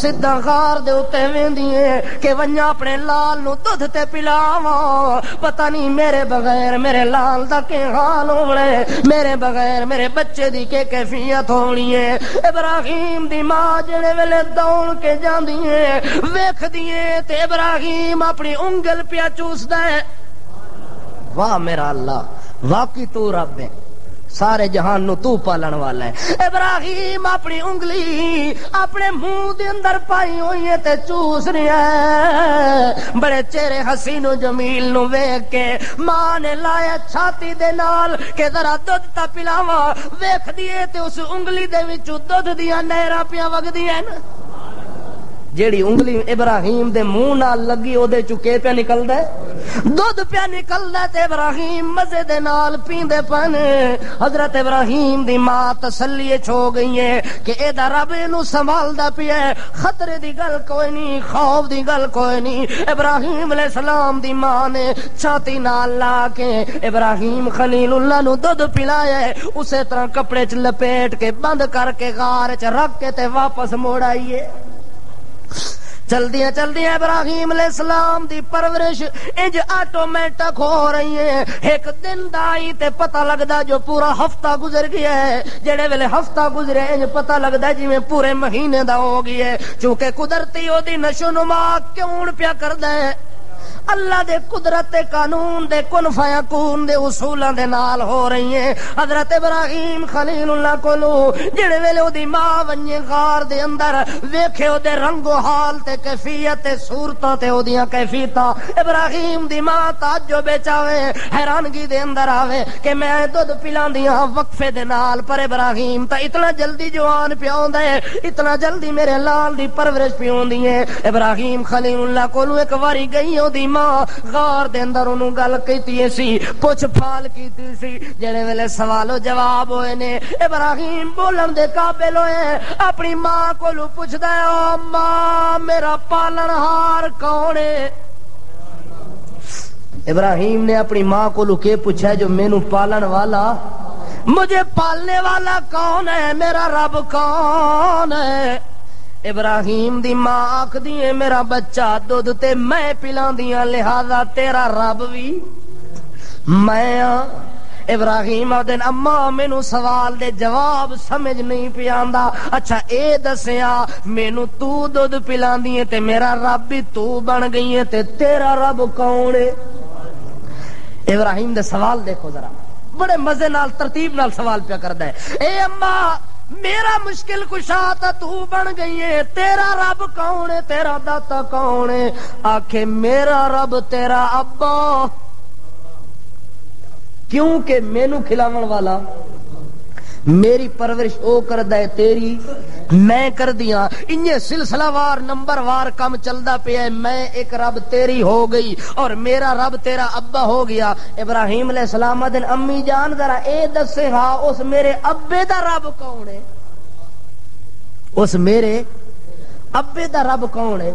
سیدھا غار دے اوتے ویندیاں کہ ونجا اپنے لال نو دودھ تے پلاواں، پتہ نہیں میرے بغیر میرے لال دا کی حال ہونا ہے، میرے بغیر میرے بچے دی کے کیفیت ہونی ہے۔ ابراہیم دی ماں جڑے ویلے دوڑ کے جاندی ہے ویکھدی ہے تے ابراہیم اپنی انگل پیا چوسدا ہے، واہ میرا اللہ واقعی تو رب ہے، سارے جہان نو تو پالن والا ہے۔ ابراہیم اپنی انگلی اپنے منہ دے اندر پائی ہوئی ہے تے چوس رہا ہے، بڑے چہرے حسین و جمیل نو ویکھ کے ماں نے لایا چھاتی دے نال کہ ذرا دودھ تا پلاواں، ویکھ دیے تے اس انگلی دے وچوں دودھ دیاں نہراں پیاں وگدیاں نا، جیڑی انگلی ابراہیم دے منہ نال لگی او دے چکے پیا نکلدا ہے، دودھ پیا نکلدا تے ابراہیم مزے دے نال پیندے پن۔ حضرت ابراہیم دی ماں تسلی چھو گئی ہے کہ اے دا رب اینو سنبھالدا پیا ہے، خطرے دی گل کوئی نہیں، خوف دی گل کوئی نہیں۔ ابراہیم علیہ السلام دی ماں نے چھاتی نال لا کے ابراہیم خلیل اللہ نو دودھ پلایا ہے، اسی طرح کپڑے چ لپیٹ کے بند کر کے غار چ رکھ کے تے واپس موڑ آئیے۔ چلدیاں چلدیاں ابراہیم علیہ السلام دی پرورش انج آٹومیٹک ہو رہی ہے، ایک دن دائی تے پتہ لگدا جو پورا ہفتہ گزر گیا ہے، جڑے ویلے ہفتہ گزرے انج پتہ لگدا جویں پورے مہینے دا ہو گیا ہے، چونکہ قدرتی او دی نشو نما کیوں پیا کردا ہے، اللہ دے قدرت دے قانون دے کن فیکون دے اصولاں دے نال ہو رہی ہیں۔ حضرت ابراہیم خلیل اللہ کولو جڑے ویلے او دی ماں ونجے غار دے اندر ویکھے او دے رنگ و حال تے کیفیت تے صورتاں تے او دیاں کیفیتاں، ابراہیم دی ماں تعجب وچ آوے، حیرانگی دے اندر آوے کہ میں دودھ پلاندیاں وقفے دے نال، پر ابراہیم تا اتنا جلدی جوان پیا ہوندا ہے، اتنا جلدی میرے لال دی پرورش پیا ہوندی ہے۔ ابراہیم خلیل اللہ کولو ایک واری گئی او دی غار دے اندر انہوں گل کیتی سی، پوچھ پھال کیتی سی، جڑے ویلے سوال و جواب ہوئے نے ابراہیم بولن دے قابل ہوئے، اپنی ماں کولو پوچھدا ہے او ماں میرا پالن ہار کون ہے؟ ابراہیم نے اپنی ماں کولو کہ پوچھا جو مینوں پالن والا، مجھے پالنے والا کون ہے، میرا رب کون ہے؟ ابراہیم دی ماں آکھدی ہے میرا بچہ دودھ تے میں پلاندیاں لہذا تیرا رب بھی میں ہاں۔ ابراہیم آدن اماں مینوں سوال دے جواب سمجھ نہیں پیاندا، اچھا اے دسیا مینوں تو دودھ پلاندی ہے تے میرا رب بھی تو بن گئی ہے تے تیرا رب کون ہے؟ ابراہیم دے سوال دیکھو ذرا، بڑے مزے نال ترتیب نال سوال پیا کردا ہے، اے اماں میرا مشکل کشا تا تو بن گئی ہے، تیرا رب کون ہے، تیرا داتا کون ہے؟ آکھے میرا رب تیرا ابا، کیونکہ مینوں کھلاون والا، میری پرورش او کردا ہے تیری میں کر دیاں، انہیں سلسلہ وار نمبر وار کم چلدا پیا ہے، میں ایک رب تیری ہو گئی اور میرا رب تیرا ابا ہو گیا۔ ابراہیم علیہ السلام دن امی جان ذرا اے دسے ہاں اس میرے ابے دا رب کون ہے، اس میرے ابے دا رب کون ہے؟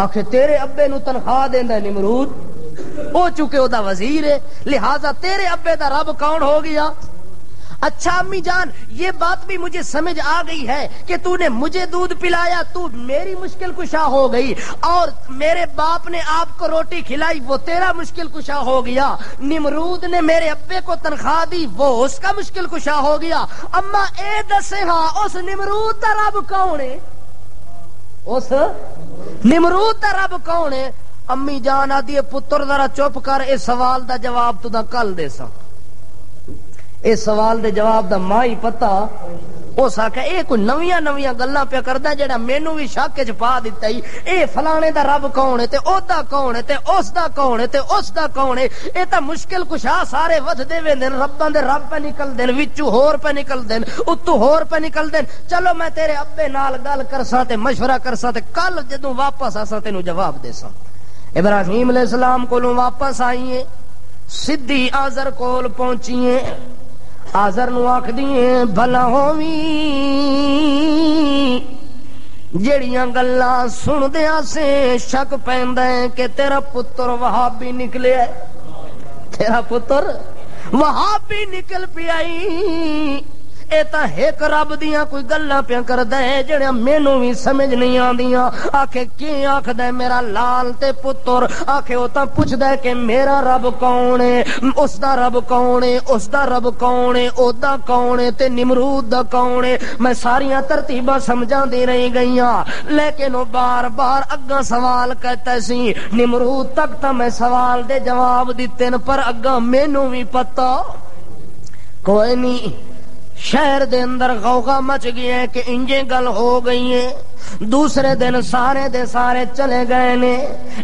آخر تیرے ابے نو تنخواہ دیندا نمرود، او چکے او دا وزیر ہے، لہذا تیرے ابے دا رب کون ہو گیا؟ اچھا امی جان یہ بات بھی مجھے سمجھ آ گئی ہے کہ تو نے مجھے دودھ پلایا، تو میری مشکل کشا ہو گئی، اور میرے باپ نے آپ کو روٹی کھلائی، وہ تیرا مشکل کشا ہو گیا، نمرود نے میرے ابے کو تنخواہ دی، وہ اس کا مشکل کشا ہو گیا۔ اما اے دسے ہاں اس نمرود دا رب کون ہے، اس نمرود دا رب کون ہے؟ امی جان آدھی پتر ذرا چپ کر، اس سوال دا جواب تو دا کل دے سا، اس سوال دے جواب دا ماں ہی پتا ہو سکے، اے کوئی نویاں نویاں گلاں پہ کردا جڑا مینوں بھی شک وچ پا دتا ہی، اے فلانے دا رب کون ہے تے او دا کون ہے تے اس دا کون ہے تے اس دا کون ہے؟ اے تا مشکل کشا سارے ودھدے ویندے رباں دے رب پہ نکل دین، وچوں ہور پہ نکل دین، اتوں ہور پہ نکل دین۔ چلو میں تیرے ابے نال گل کرساں تے مشورہ کرساں تے کل جدوں واپس آساں تینوں جواب دیساں۔ ابراہیم علیہ السلام کولوں واپس آئیے، سدھی آزر کول پہنچیے، آزر نو آکھ دیئے بھلا ہووی جیڑیاں گلاں سن دیاں سے شک پیندا ہے کہ تیرا پتر وہابی نکلے، تیرا پتر وہابی نکل پیائی، اے تا ایک رب دیاں کوئی گلاں پیا کردا ہے جڑیاں مینوں بھی سمجھ نہیں آندیاں۔ آکھے کی آکھدا ہے میرا لال تے پتر، آکھے او تا پوچھدا ہے کہ میرا رب کون ہے، اس دا رب کون ہے، اس دا رب کون ہے، او دا کون ہے تے نمرود دا کون ہے۔ میں ساریاں ترتیباں سمجھاں دی رہی گئیاں، لیکن وہ بار بار اگاں سوال کرتا سی، نمرود تک تا میں سوال دے جواب دیتے ن، پر اگاں مینوں بھی پتہ کوئی نہیں۔ شہر دے اندر غوغا مچ گیا ہے کہ انجے گل ہو گئی ہے۔ دوسرے دن سارے دے سارے چلے گئے نے،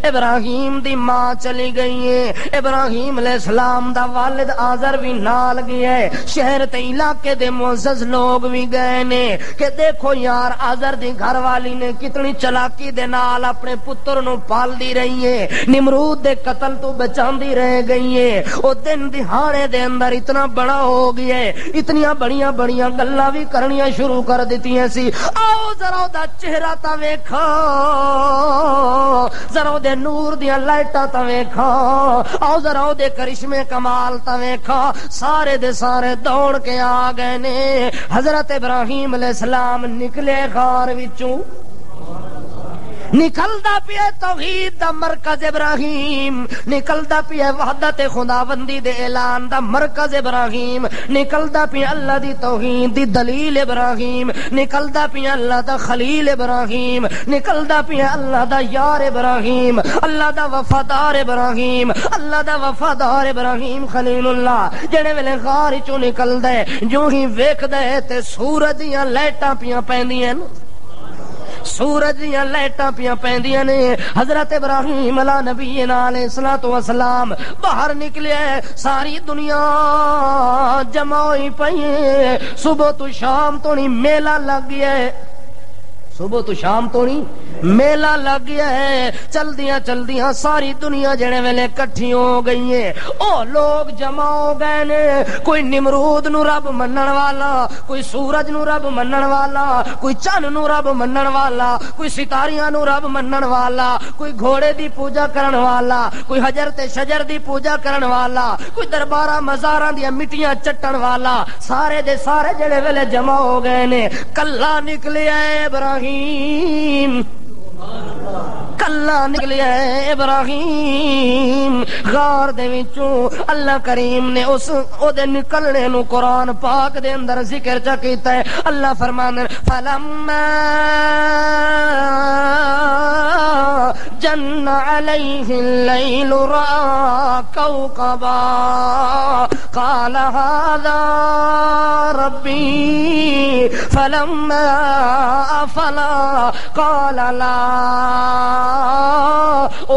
ابراہیم دی ماں چلی گئی ہے، ابراہیم علیہ السلام دا والد آزر بھی نال گیا ہے، شہر تے علاقے دے معزز لوگ بھی گئے نے کہ دیکھو یار آزر دی گھر والی نے کتنی چلاکی دے نال اپنے پتر نو پال دی رہی ہے، نمرود دے قتل تو بچاندی رہ گئی ہے۔ او دن دہاڑے دے اندر اتنا بڑا ہو گیا ہے، اتنیاں بڑیاں بڑیاں گلاں بھی کرنیاں شروع کر دتیاں سی۔ آؤ ذرا دا چہرہ تا ویکھو، ذرا دے نور دیاں لائٹاں تا ویکھو، آؤ ذرا دے کرشمے کمال تا ویکھو۔ سارے دے سارے دوڑ کے آ گئے نے۔ حضرت ابراہیم علیہ السلام نکلے غار وچوں، نکلدا پیا توحید دا مرکز ابراہیم، نکلدا پیا وحدت خداوندی دے اعلان دا مرکز ابراہیم، نکلدا پیا اللہ دی توحید دی دلیل ابراہیم، نکلدا پیا اللہ دا خلیل ابراہیم، نکلدا پیا اللہ دا یار ابراہیم، اللہ دا وفادار ابراہیم، اللہ دا وفادار ابراہیم خلیل اللہ۔ جڑے ویلے غار چوں نکلدا ہے جو ہی ویکھدا ہے تے سورج دیاں لائٹاں پیاں پیندیاں، سورج دیاں لائٹاں پیاں پیندیاں نے۔ حضرت ابراہیم علیہ نبینا علیہ الصلوۃ والسلام باہر نکلے، ساری دنیا جمع ہوئی پئی ہے، صبح تو شام تو نہیں میلہ لگ گیا ہے، صبح تو شام تو نہیں میلہ لگ گیا ہے۔ چل دیاں ساری دنیا جڑے ویلے کٹھی ہو گئی ہے، او لوگ جمع ہو گئے نے، کوئی نمرود نو رب منن والا، کوئی سورج نو رب منن والا، کوئی چن نو رب منن والا، کوئی ستاریاں نو رب منن والا، کوئی گھوڑے دی پوجا کرن والا، کوئی حجر تے شجر دی پوجا کرن والا، کوئی درباراں مزاراں دی مٹیاں چٹن والا۔ سارے دے سارے جڑے ویلے جمع ہو گئے نے، کلا نکلیا ابراہیم، کلا نکلیا ابراہیم غار دے وچوں۔ اللہ کریم نے اس او دے نکلنے نو قرآن پاک دے اندر ذکر چا کیتا ہے۔ اللہ فرماندے فلما جن علیہ اللیل رأى کوکبا قال هذا ربی فلما افلا قال لا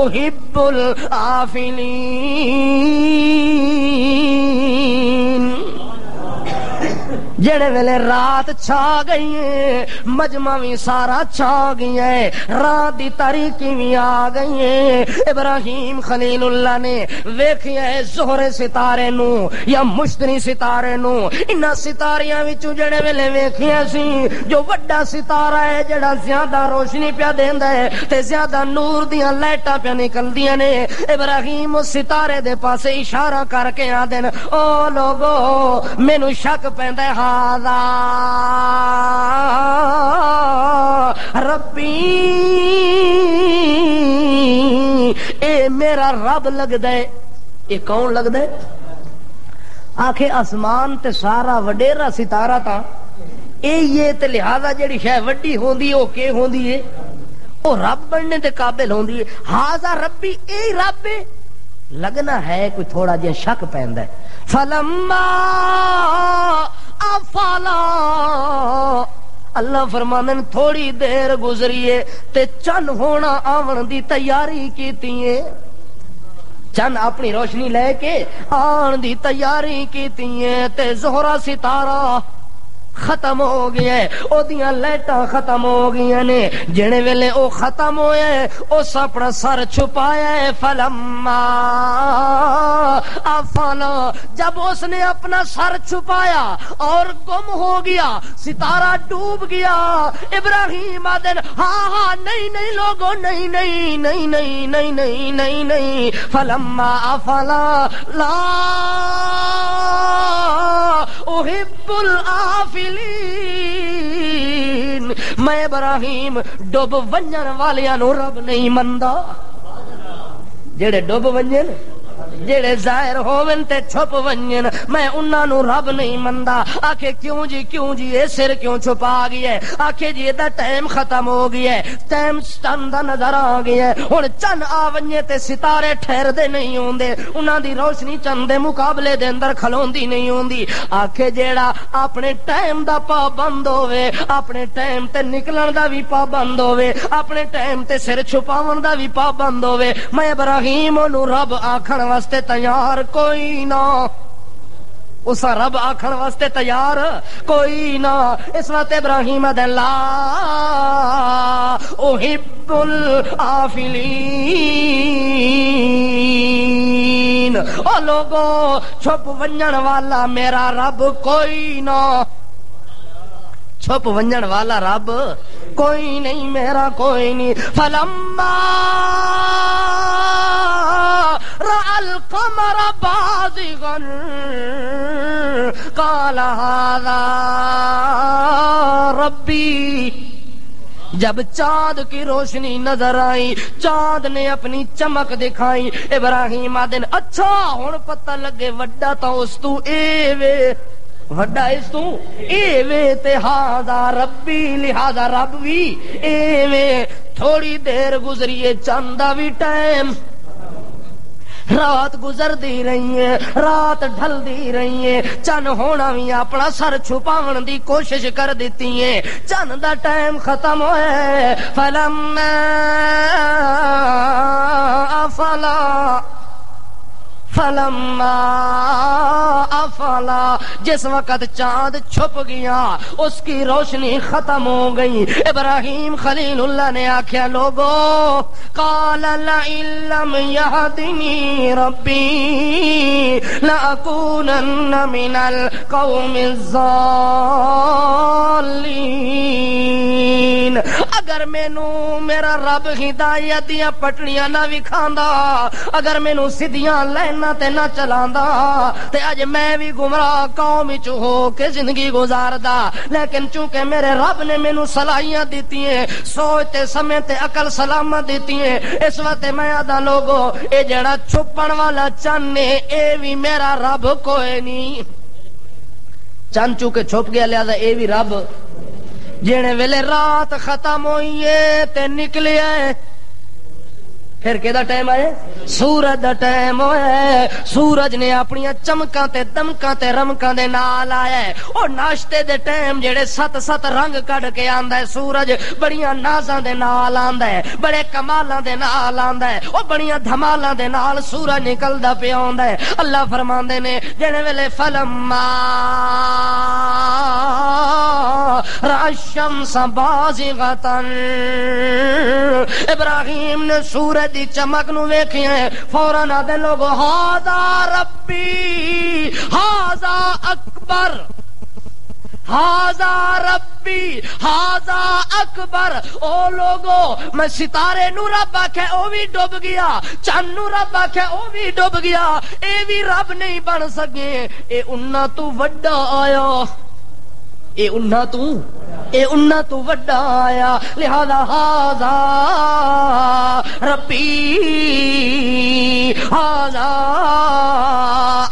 احب الآفلین. جڑے ویلے رات چھا گئی ہے مجمع بھی سارا چھا گئی ہے رات دی تاریکی بھی آ گئی ہے. ابراہیم خلیل اللہ نے ویکھیا ہے زہر ستارے نو یا مشتری ستارے نو. انہاں ستاریاں وچوں جڑے ویلے ویکھیا سی جو وڈا ستارہ ہے جڑا زیادہ روشنی پیا دیندا ہے تے زیادہ نور دیاں لائٹاں پیا نکلدیاں نے. ابراہیم اس ستارے دے پاسے اشارہ کر کے آدن او لوگو مینوں شک پیندا ہے ہاذا ربی اے میرا رب لگدا ہے. اے کون لگدا ہے؟ آکھے آسمان تے سارا وڈیرا ستارہ تا اے یہ تے لہذا جڑی شے وڈی ہوندی او کے ہوندی ہے او رب بننے دے قابل ہوندی ہے. ہاذا ربی اے رب ہے. لگنا ہے کوئی تھوڑا جہا شک پیندا ہے. فلما افلا اللہ فرماندن تھوڑی دیر گزریے تے چن ہونا آون دی تیاری کیتی ہے. چن اپنی روشنی لے کے آن دی تیاری کیتی ہے تے زہرا ستارہ ختم ہو گیا ہے. او دیاں لائٹاں ختم ہو گئی نے. جنے ویلے او ختم ہوئے اس اپنا سر چھپایا ہے. فلما افلا جب اس نے اپنا سر چھپایا اور گم ہو گیا ستارہ ڈوب گیا. ابراہیم آدن ہاں نہیں نہیں لوگو نہیں نہیں نہیں نہیں نہیں نہیں نہیں نہیں. فلما افلا لا احب الآفلین. میں ابراہیم ڈوب ونجن والیاں نو رب نہیں مندا. جڑے ڈوب ونجن جڑے ظاہر ہوون تے چھپ ونجن میں انہاں نو رب نہیں مندا. آکھے کیوں جی اے سر کیوں چھپا گیا ہے؟ آکھے جی دا ٹائم ختم ہو گیا ہے. ٹائم چند دا نظر آ گیا ہے. ہن چن آ ونجے تے ستارے ٹھہر دے نہیں ہوندے. انہاں دی روشنی چند دے مقابلے دے اندر کھلوندی نہیں ہوندی. آکھے جیڑا اپنے ٹائم دا پابند ہوے اپنے ٹائم تے نکلن دا بھی پابند ہوے اپنے ٹائم تے سر چھپاون دا بھی پابند ہوے میں ابراہیم نو رب آکھن واسطے تیار کوئی نہ. اسا رب آکھن واسطے تیار کوئی نہ. اس وقت ابراہیم دے لا احب الآفلین. او لوگو چھپ ونجن والا میرا رب کوئی نہ. چھپ ونجن والا رب کوئی نہیں میرا کوئی نہیں. فلما رأى القمر بازغا قال هذا ربی. جب چاند کی روشنی نظر آئی چاند نے اپنی چمک دکھائی. ابراہیم آدن اچھا ہن پتہ لگے وڈا تا اس تو اے وے وڈا اس تو اے وے تے ہاذا ربی لہذا رب بھی اے وے. تھوڑی دیر گزریے چاند دا بھی ٹائم رات گزر دی رہی ہے رات ڈھل دی رہی ہے. چن ہونا بھی اپنا سر چھپاون دی کوشش کر دیتی ہے. چن دا ٹائم ختم ہوئے. فلما افلا جس وقت چاند چھپ گیا اس کی روشنی ختم ہو گئی. ابراہیم خلیل اللہ نے آکھیا لوگو قال لئن لم يهدني ربي لأكونن من القوم الضالين. اگر مینوں میرا رب ہدایت دیاں پٹڑیاں نہ وکھاندا اگر مینوں سیدھیاں لائناں تے نہ چلاندا تے اج میں بھی گمراہ قوم وچ ہو کے زندگی گزاردا. لیکن چونکہ میرے رب نے مینوں صلاحیاں دتی ہیں سوچ تے سمجھ تے عقل سلامت دتی ہیں اس وقت میں آدا لوگو اے جڑا چھپن والا چن اے بھی میرا رب کوئی نہیں. چن چونکہ چھپ گیا لہذا اے بھی رب. جنے ویلے رات ختم ہوئی ہے تے نکلیا ہے پھر کہدا ٹائم آئے سورج دا ٹائم ہوئے سورج نے اپنی چمکاں تے دمکاں تے رمکاں دے نال آیا ہے او ناشتے دے ٹائم جڑے 7 رنگ کڈ کے آندا ہے سورج بڑیاں نازاں دے نال آندا ہے بڑے کمالاں دے نال آندا ہے او بڑیاں دھمالاں دے نال سورج نکلدا پیا ہوندا ہے اللہ فرماندے نے جڑے ویلے فلما را الشمس بازغۃ ابراہیم نے سورج دی چمک نو ویکھیا فوراً آدے لوگ ھذا ربی ھذا اکبر ھذا ربی ھذا اکبر او لوگو میں ستارے نو رب آکھے او بھی ڈوب گیا چند نو رب آکھے او بھی ڈوب گیا اے بھی رب نہیں بن سکے اے انہاں تو وڈا آیا اے انہاں تو وڈا آیا لہذا ھذا ربی ھذا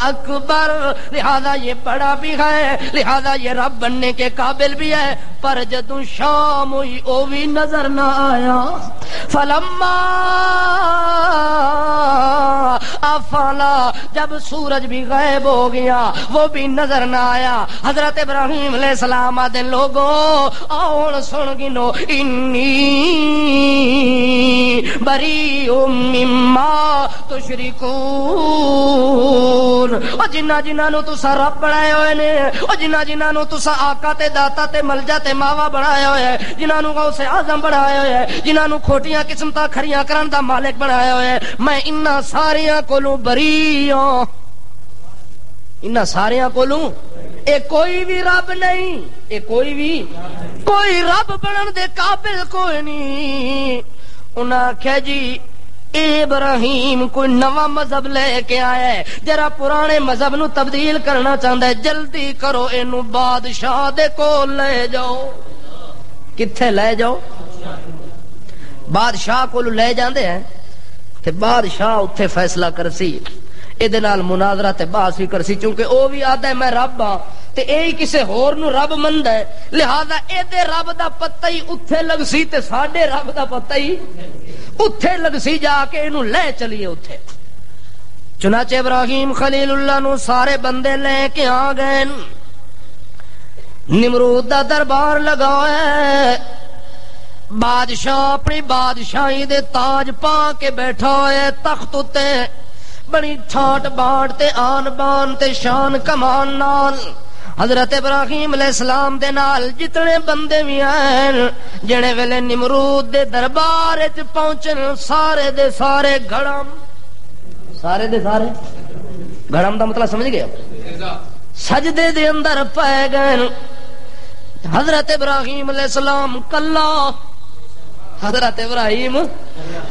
اکبر لہذا یہ بڑا بھی ہے لہذا یہ رب بننے کے قابل بھی ہے پر جدوں شام ہوئی او بھی نظر نہ آیا فلما افلا جب سورج بھی غائب ہو گیا وہ بھی نظر نہ آیا حضرت ابراہیم علیہ السلام آدھے لوگوں آؤ سن گنو انی بریء مما تشرکون او جنہاں نو تساں رب بنائے ہوئے نے او جنہاں نو تساں آقا تے داتا تے ملجا تے ماوا بنایا ہوئے ہے جنہاں نو غوث اعظم بنایا ہوئے ہے جنہاں نو کھوٹیاں قسمتاں کھڑیاں کرن دا مالک بنایا ہوئے ہے میں انہاں ساریاں کولوں بری ہاں انہاں ساریاں کولوں اے کوئی بھی رب نہیں اے کوئی رب بنن دے قابل کوئی نہیں انہاں آکھیا جی ابراہیم کوئی نواں مذہب لے کے آیا ہے جرا پرانے مذہب نو تبدیل کرنا چاہندا ہے جلدی کرو اینو بادشاہ دے کول لے جاؤ کتھے لے جاؤ بادشاہ کول لے جاندے ہیں تے بادشاہ اوتھے فیصلہ کرسی اے نال مناظرہ تے بحث بھی کرسی چونکہ او بھی آدھا ہے میں رب ہاں تے اے کسے ہور نو رب مندا ہے لہذا اے دے رب دا پتہ ہی اوتھے لگ سی تے ساڈے رب دا پتہ ہی اوتھے لگ سی جا کے اینو لے چلیے اوتھے چنانچہ ابراہیم خلیل اللہ نو سارے بندے لے کے آ گئے نمرود دا دربار لگا ہے بادشاہ اپنی بادشاہی دے تاج پا کے بیٹھا ہے تخت تے بڑی ٹھاٹ باٹ تے آن بان تے شان کمان نال حضرت ابراہیم علیہ السلام دے نال جتنے بندے بھی ہیں جنے ویلے نمرود دے دربار وچ پہنچن سارے دے سارے گھڑم گھڑم دا مطلب سمجھ گئے سجدے دے اندر پے گئے حضرت ابراہیم علیہ السلام کلا حضرت ابراہیم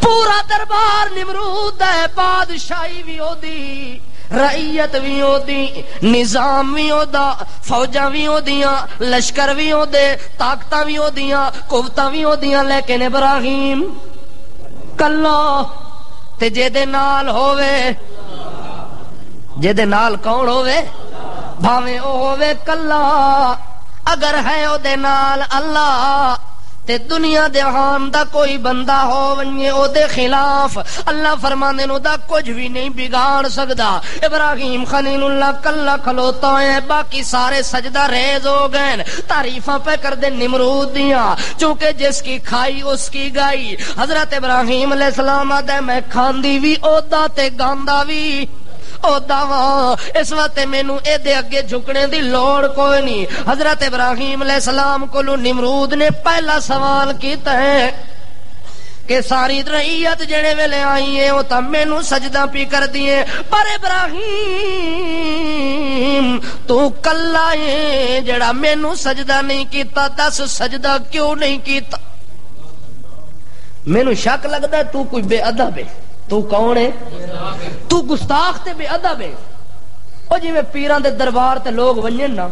پورا دربار نمرود ہے بادشاہی بھی ہو دی رعیت بھی ہو دی نظام بھی ہو دا فوجاں بھی ہو دیاں لشکر بھی ہو دے طاقتاں بھی ہو دیاں قوتاں بھی ہو دیاں لیکن ابراہیم کلا تے جے دے نال ہووے جے دے نال کون ہووے بھاویں او ہووے کلا اگر ہے او دے نال اللہ تے دنیا دے ہان دا کوئی بندہ ہو ونجے او دے خلاف اللہ فرماندے نو دا کچھ بھی نہیں بگاڑ سکدا ابراہیم خلیل اللہ کلا کھلوتا ہے باقی سارے سجدہ ریز ہو گئے تعریفاں پہ کر دے نمرود دیاں چونکہ جس کی کھائی اس کی گائی حضرت ابراہیم علیہ السلام آدھے میں کھاندی بھی اودا تے گاندا بھی او داواں اس وقت مینوں اے دے اگے جھکنے دی لوڑ کوئی نہیں حضرت ابراہیم علیہ السلام کولوں نمرود نے پہلا سوال کیتا ہے کہ ساری رعیت جڑے ویلے آئی ہے او تاں مینوں سجدہ پی کر دیے پر ابراہیم تو کلا ہے جڑا مینوں سجدہ نہیں کیتا دس سجدہ کیوں نہیں کیتا مینوں شک لگدا ہے تو کوئی بے ادب ہے تو کون ہے تو گستاخ تے بے ادب ہے او جی میں پیراں دے دربار تے لوگ ونجن نا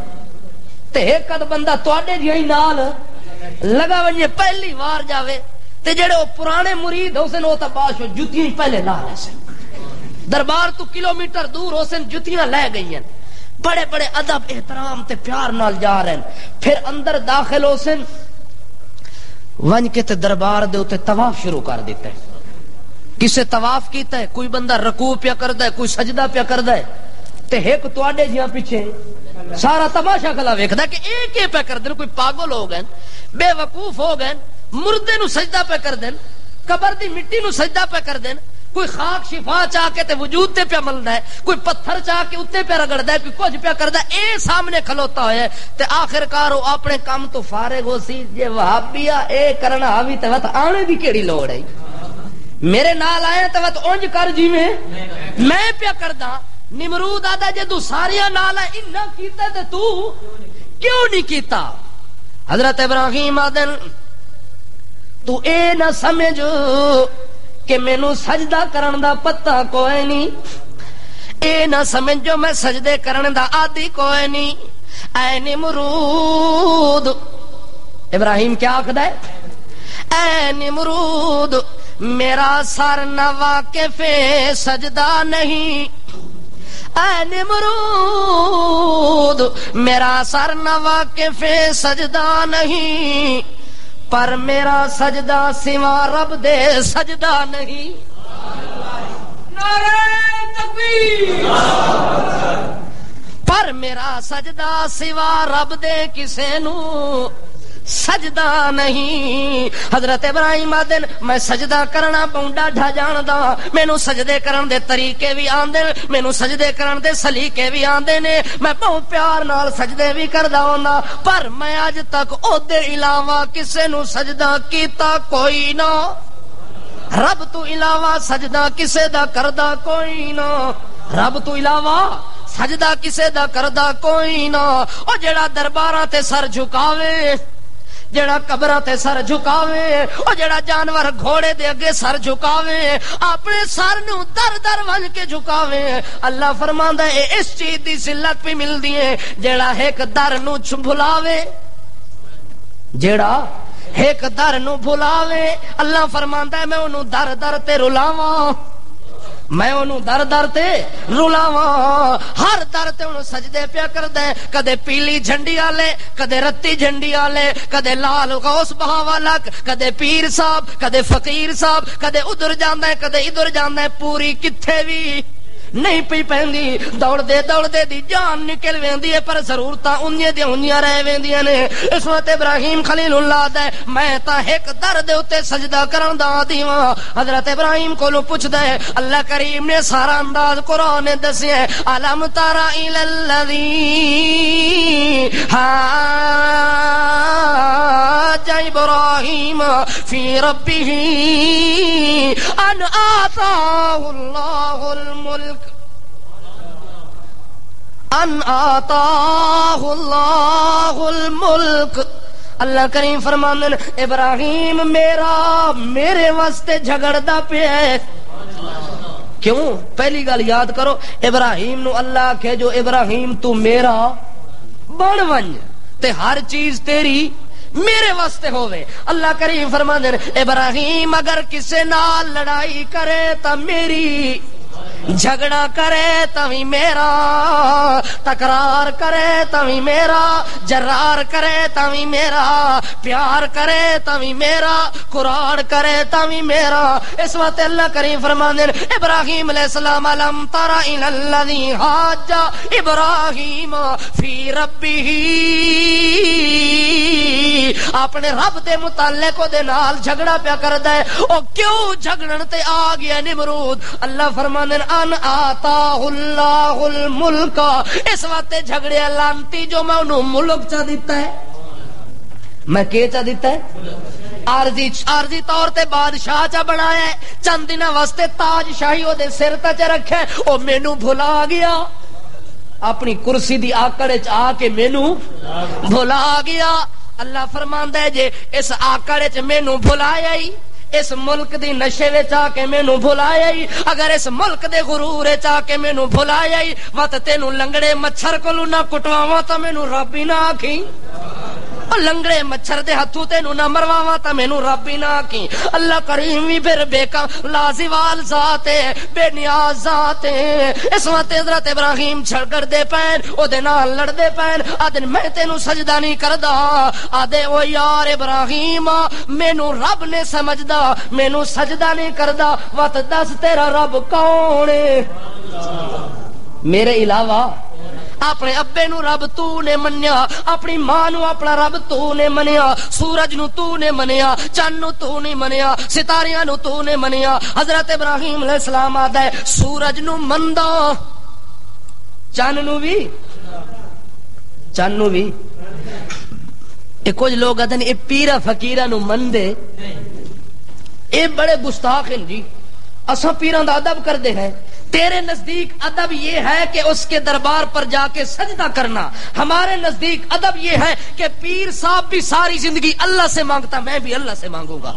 تے ایک اد بندہ تواڈے جہی نال لگا ونجے پہلی وار جاوے تے جڑے او پرانے مرید حسن او تا بادشاہ جُتیاں پہلے لا رہے سن دربار تو کلومیٹر دور حسن جُتیاں لے گئی ہیں بڑے بڑے ادب احترام تے پیار نال جا رہے ہیں پھر اندر داخل حسن ونج کے تے دربار دے اوتے طواف شروع کر دیتے ہیں کسے طواف کیتا ہے، کوئی بندہ رکوع پیا کردا ہے، کوئی سجدہ پیا کردا ہے، تے ایک تواڈے جیاں پیچھے سارا تماشا کلا ویکھدا کہ ایک ہی پیا کردے، کوئی پاگل ہو گئے، بے وقوف ہو گئے، مردے نو سجدہ پہ کر دین، قبر دی مٹی نو سجدہ پہ کر دین، کوئی خاک شفا چاہ کے تے وجود تے پہ ملدا ہے، کوئی پتھر چاہ کے اتے پہ رگڑدا ہے، کوئی کچھ پہ کردا ہے، اے سامنے کھلوتا ہویا ہے تے آخر کار او اپنے کام تو فارغ ہو سی، جے وہابیا اے کرنا آوی تے وت آنے دی کیڑی لوڑ ہے؟ میرے نال آئے تے وت اونج کر جی میں پیا کردا۔ نمرود آدا جدو ساریاں نال انہاں کیتا تے تو کیوں نہیں کیتا؟ حضرت ابراہیم آدن تو اے نہ سمجھ کہ مینوں سجدہ کرن دا پتہ کوئی نہیں، اے نہ سمجھو میں سجدے کرن دا عادی کوئی نہیں، اے نمرود۔ ابراہیم کیا آکھدا ہے؟ اے نمرود میرا سر نہ واقف سجدہ نہیں، اے نمرود میرا سر نہ واقف سجدہ نہیں، پر میرا سجدہ سوا رب دے سجدہ نہیں۔ نعرہ تکبیر۔ پر میرا سجدہ سوا رب دے کسے نو سجدہ نہیں۔ حضرت ابراہیم آدن میں سجدہ کرنا پونڈا ڈھا جاندا، مینوں سجدے کرن دے طریقے بھی آندے، مینوں سجدے کرن دے سلیقے بھی آندے نے، میں بہت پیار نال سجدے بھی کردا ہوندا، پر میں اج تک او دے علاوہ کسے نوں سجدہ کیتا کوئی نہ، رب تو علاوہ سجدہ کسے دا کردا کوئی نہ، رب تو علاوہ سجدہ کسے دا کردا کوئی نہ۔ او جڑا درباراں تے سر جھکاوے، جڑا قبراں تے سر جھکاوے، او جڑا جانور گھوڑے دے اگے سر جھکاوے، اپنے سر نو در در ون کے جھکاوے، اللہ فرماندا ہے اس چیز دی ذلت پہ ملدی ہے جڑا ایک در نو بھلاوے، جڑا ایک در نو بھلاوے، اللہ فرماندا ہے میں اونوں در در تے رلاواں، میں انہوں در در تے رلاواں، ہر در تے انہوں سجدے پیا کردے، کدے پیلی جھنڈی آلے، کدے رتی جھنڈی آلے، کدے لال غوث بہاوالا، کدے پیر صاحب، کدے فقیر صاحب، کدے ادھر جاندہ ہے کدے ادھر جاندہ ہے، پوری کتھے بھی نہیں پی پہندی، دوڑ دے دی جان نکل ویندی ہے، پر ضرورتاں انیاں دی انیاں رہ ویندیاں نے۔ اس وقت ابراہیم خلیل اللہ دے میں تا ایک در دے اتے سجدہ کرن دا دیواں۔ حضرت ابراہیم کو لو پوچھ دے، اللہ کریم نے سارا انداز قرآن نے دسیا ہے، الم تر الی الذی حاج ابراہیم فی ربہ ان آتاہ اللہ الملک، ان آتاہ اللہ الملک۔ اللہ کریم فرماندے ابراہیم میرے واسطے جھگڑدا پیا ہے، کیوں؟ پہلی گل یاد کرو، ابراہیم نو اللہ کہ جو ابراہیم تو میرا بن ونج تے ہر چیز تیری میرے واسطے ہوئے۔ اللہ کریم فرماندے ابراہیم اگر کسے نال لڑائی کرے تا میری، جھگڑا کرے تمی میرا، تکرار کرے تمی میرا، جرار کرے تمی میرا، پیار کرے تمی میرا، قرآن کرے تمی میرا۔ اس وقت اللہ کریم فرماندے ابراہیم علیہ السلام الم تر الی الذی حاج ابراہیم فی ربہ، اپنے رب دے متعلق دے نال جھگڑا پیا کردا ہے، او کیوں جھگڑن تے آ گیا نمرود؟ اللہ فرماندے ان آتاہ اللہ الملک، اس وقت جھگڑے لانتی جو میں انہوں ملک چا دیتا ہے، میں کیا چا دیتا ہے؟ عارضی طور تے بادشاہ چا بنایا ہے، چند دن واسطے تاج شاہی او دے سر تے چ رکھے، او مینوں بھلا گیا، اپنی کرسی دی آکڑ چ آ کے مینوں بھلا گیا۔ اللہ فرماندا ہے جے اس آکڑ چ مینوں بھلایا ہی، اس ملک دی نشے وچ آ کے مینوں بھلایا ہی، اگر اس ملک دے غرور وچ آ کے مینوں بھلایا ہی، وت تینوں لنگڑے مچھر کولوں نہ کٹواواں تے مینوں رب ہی نہ آکھی۔ اور لنگڑے مچھر دے ہاتھوں تینوں نہ مرواواں تا مینوں رب ہی نہ کی. اللہ کریم بھی پھر بیکا لازوال ذات ہے, بے نیاز ذات ہے. اس وقت حضرت ابراہیم چھڑ دے پین او دے نال لڑ دے پین. آدن میں تینوں سجدہ نہیں کردا. آدے او یار ابراہیم مینوں رب نے سمجھدا, مینوں سجدہ نہیں کردا. وت دس تیرا رب کون ہے میرے علاوہ؟ اپنے ابے نو رب تو نے منیا, اپنی ماں نو اپنا رب تو نے منیا, سورج نو تو نے منیا, چند نو تو نہیں منیا, ستاریاں نو تو نے منیا. حضرت ابراہیم علیہ السلام آدا ہے سورج نو مندا, چند نو بھی, چند نو بھی. اے کچھ لوگ آدھے اے پیرا فقیرہ نو مندے, اے بڑے گستاخ ہیں جی. اساں پیراں دا ادب کردے ہیں. تیرے نزدیک ادب یہ ہے کہ اس کے دربار پر جا کے سجدہ کرنا. ہمارے نزدیک ادب یہ ہے کہ پیر صاحب بھی ساری زندگی اللہ سے مانگتا, میں بھی اللہ سے مانگوں گا.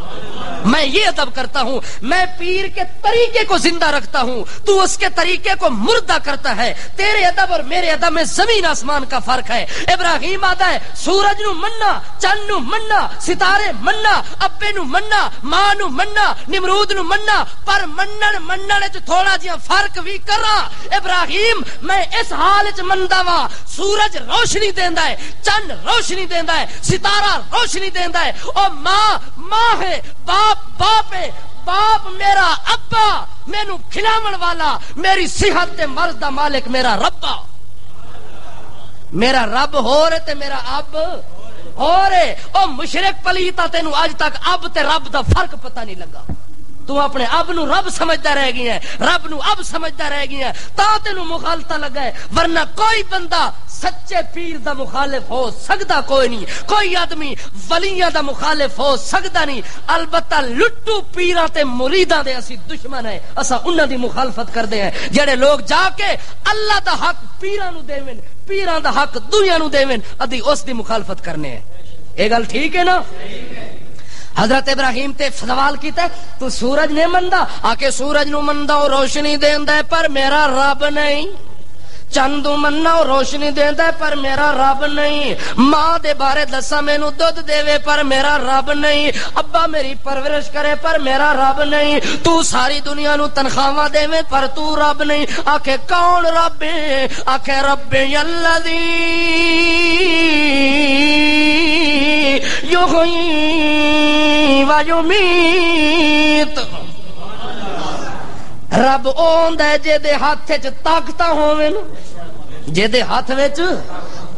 میں یہ ادب کرتا ہوں, میں پیر کے طریقے کو زندہ رکھتا ہوں, تو اس کے طریقے کو مردہ کرتا ہے. تیرے ادب اور میرے ادب میں زمین آسمان کا فرق ہے. ابراہیم آتا ہے سورج نو مننا, چند نو مننا, ستارے مننا, ابے نو مننا, ماں نو مننا, نمرود نو مننا, پر منن تھوڑا جہا فرق بھی کرا. ابراہیم میں اس حال چ مندا وا, سورج روشنی دیندا ہے, چند روشنی دیندا ہے, ستارہ روشنی دیندا ہے. او ماں ہے, باپ ہے, باپ میرا ابا, مینوں کھلاون والا, میری صحت تے مرض دا مالک میرا ربا. میرا رب ہو رہے تے میرا اب ہو رہے. او مشرک پلیتا تینوں اج تک اب تے رب دا فرق پتہ نہیں لگا. تو اپنے اب نو رب سمجھدا رہ گئی ہے, رب نو اب سمجھدا رہ گئی ہے, تا تینوں مخالطہ لگا ہے. ورنہ کوئی بندہ سچے پیر دا مخالف ہو سکدا کوئی نہیں, کوئی آدمی ولیاں دا مخالف ہو سکدا نہیں. البتہ لٹو پیراں تے مریداں دے اسی دشمن ہے, اساں انہاں دی مخالفت کردے ہیں جڑے لوگ جا کے اللہ دا حق پیراں نو دیویں, پیراں دا حق دنیا نو دیویں, ادھی اس دی مخالفت کرنے ہیں. اے گل ٹھیک ہے نا؟ حضرت ابراہیم تے سوال کیتا تو سورج نے مندا, آ کے سورج نو مندا او روشنی دیندا ہے پر میرا رب نہیں. چند مننا او روشنی دیندا ہے پر میرا رب نہیں. ماں دے بارے دسا مینوں دودھ دیوے پر میرا رب نہیں. ابا میری پرورش کرے پر میرا رب نہیں. تو ساری دنیا نو تنخواہ دیوے پر تو رب نہیں. آکھے کون رب ہے؟ آکھے رب الذی یحیی و یمیت. رب اون دے جے دے ہاتھ وچ طاقتاں ہوویں, جے دے ہاتھ وچ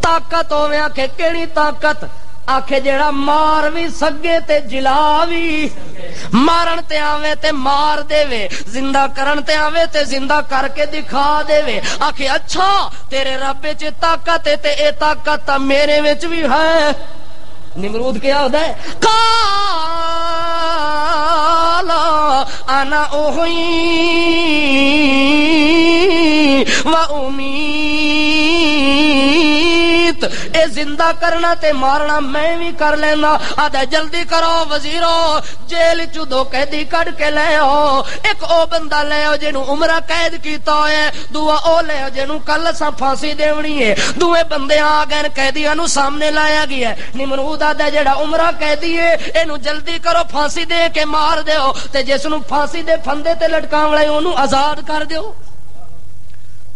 طاقت ہوویں. آکھے کیڑی طاقت؟ آکھے جیڑا مار بھی سگے تے جلا بھی, مارن تے آوے تے مار دے وے, زندہ کرن تے آوے تے زندہ کر کے دکھا دے وے. آکھے اچھا تیرے رب وچ طاقت ہے تے اے طاقت تا میرے وچ بھی ہے. نمرود کیا ہوتا ہے؟ قالا انا اوہی و امیت. اے زندہ کرنا تے مارنا میں بھی کر لینا. آدھا جلدی کرو وزیرو, جیل چو دو قیدی کٹ کے لے آؤ. ایک او بندہ لے آؤ جنوں عمرہ قید کیتا ہے, دوا او لے آؤ جنوں کل سا پھانسی دیونی ہے. دوے بندے آ گئے, قیدیاں نو سامنے لایا گیا ہے. نمرود آدھا جڑا عمرہ قیدی ہے اینو جلدی کرو پھانسی دے کے مار دیو, تے جس نو پھانسی دے پھندے تے لٹکاون والے اونوں آزاد کر دیو.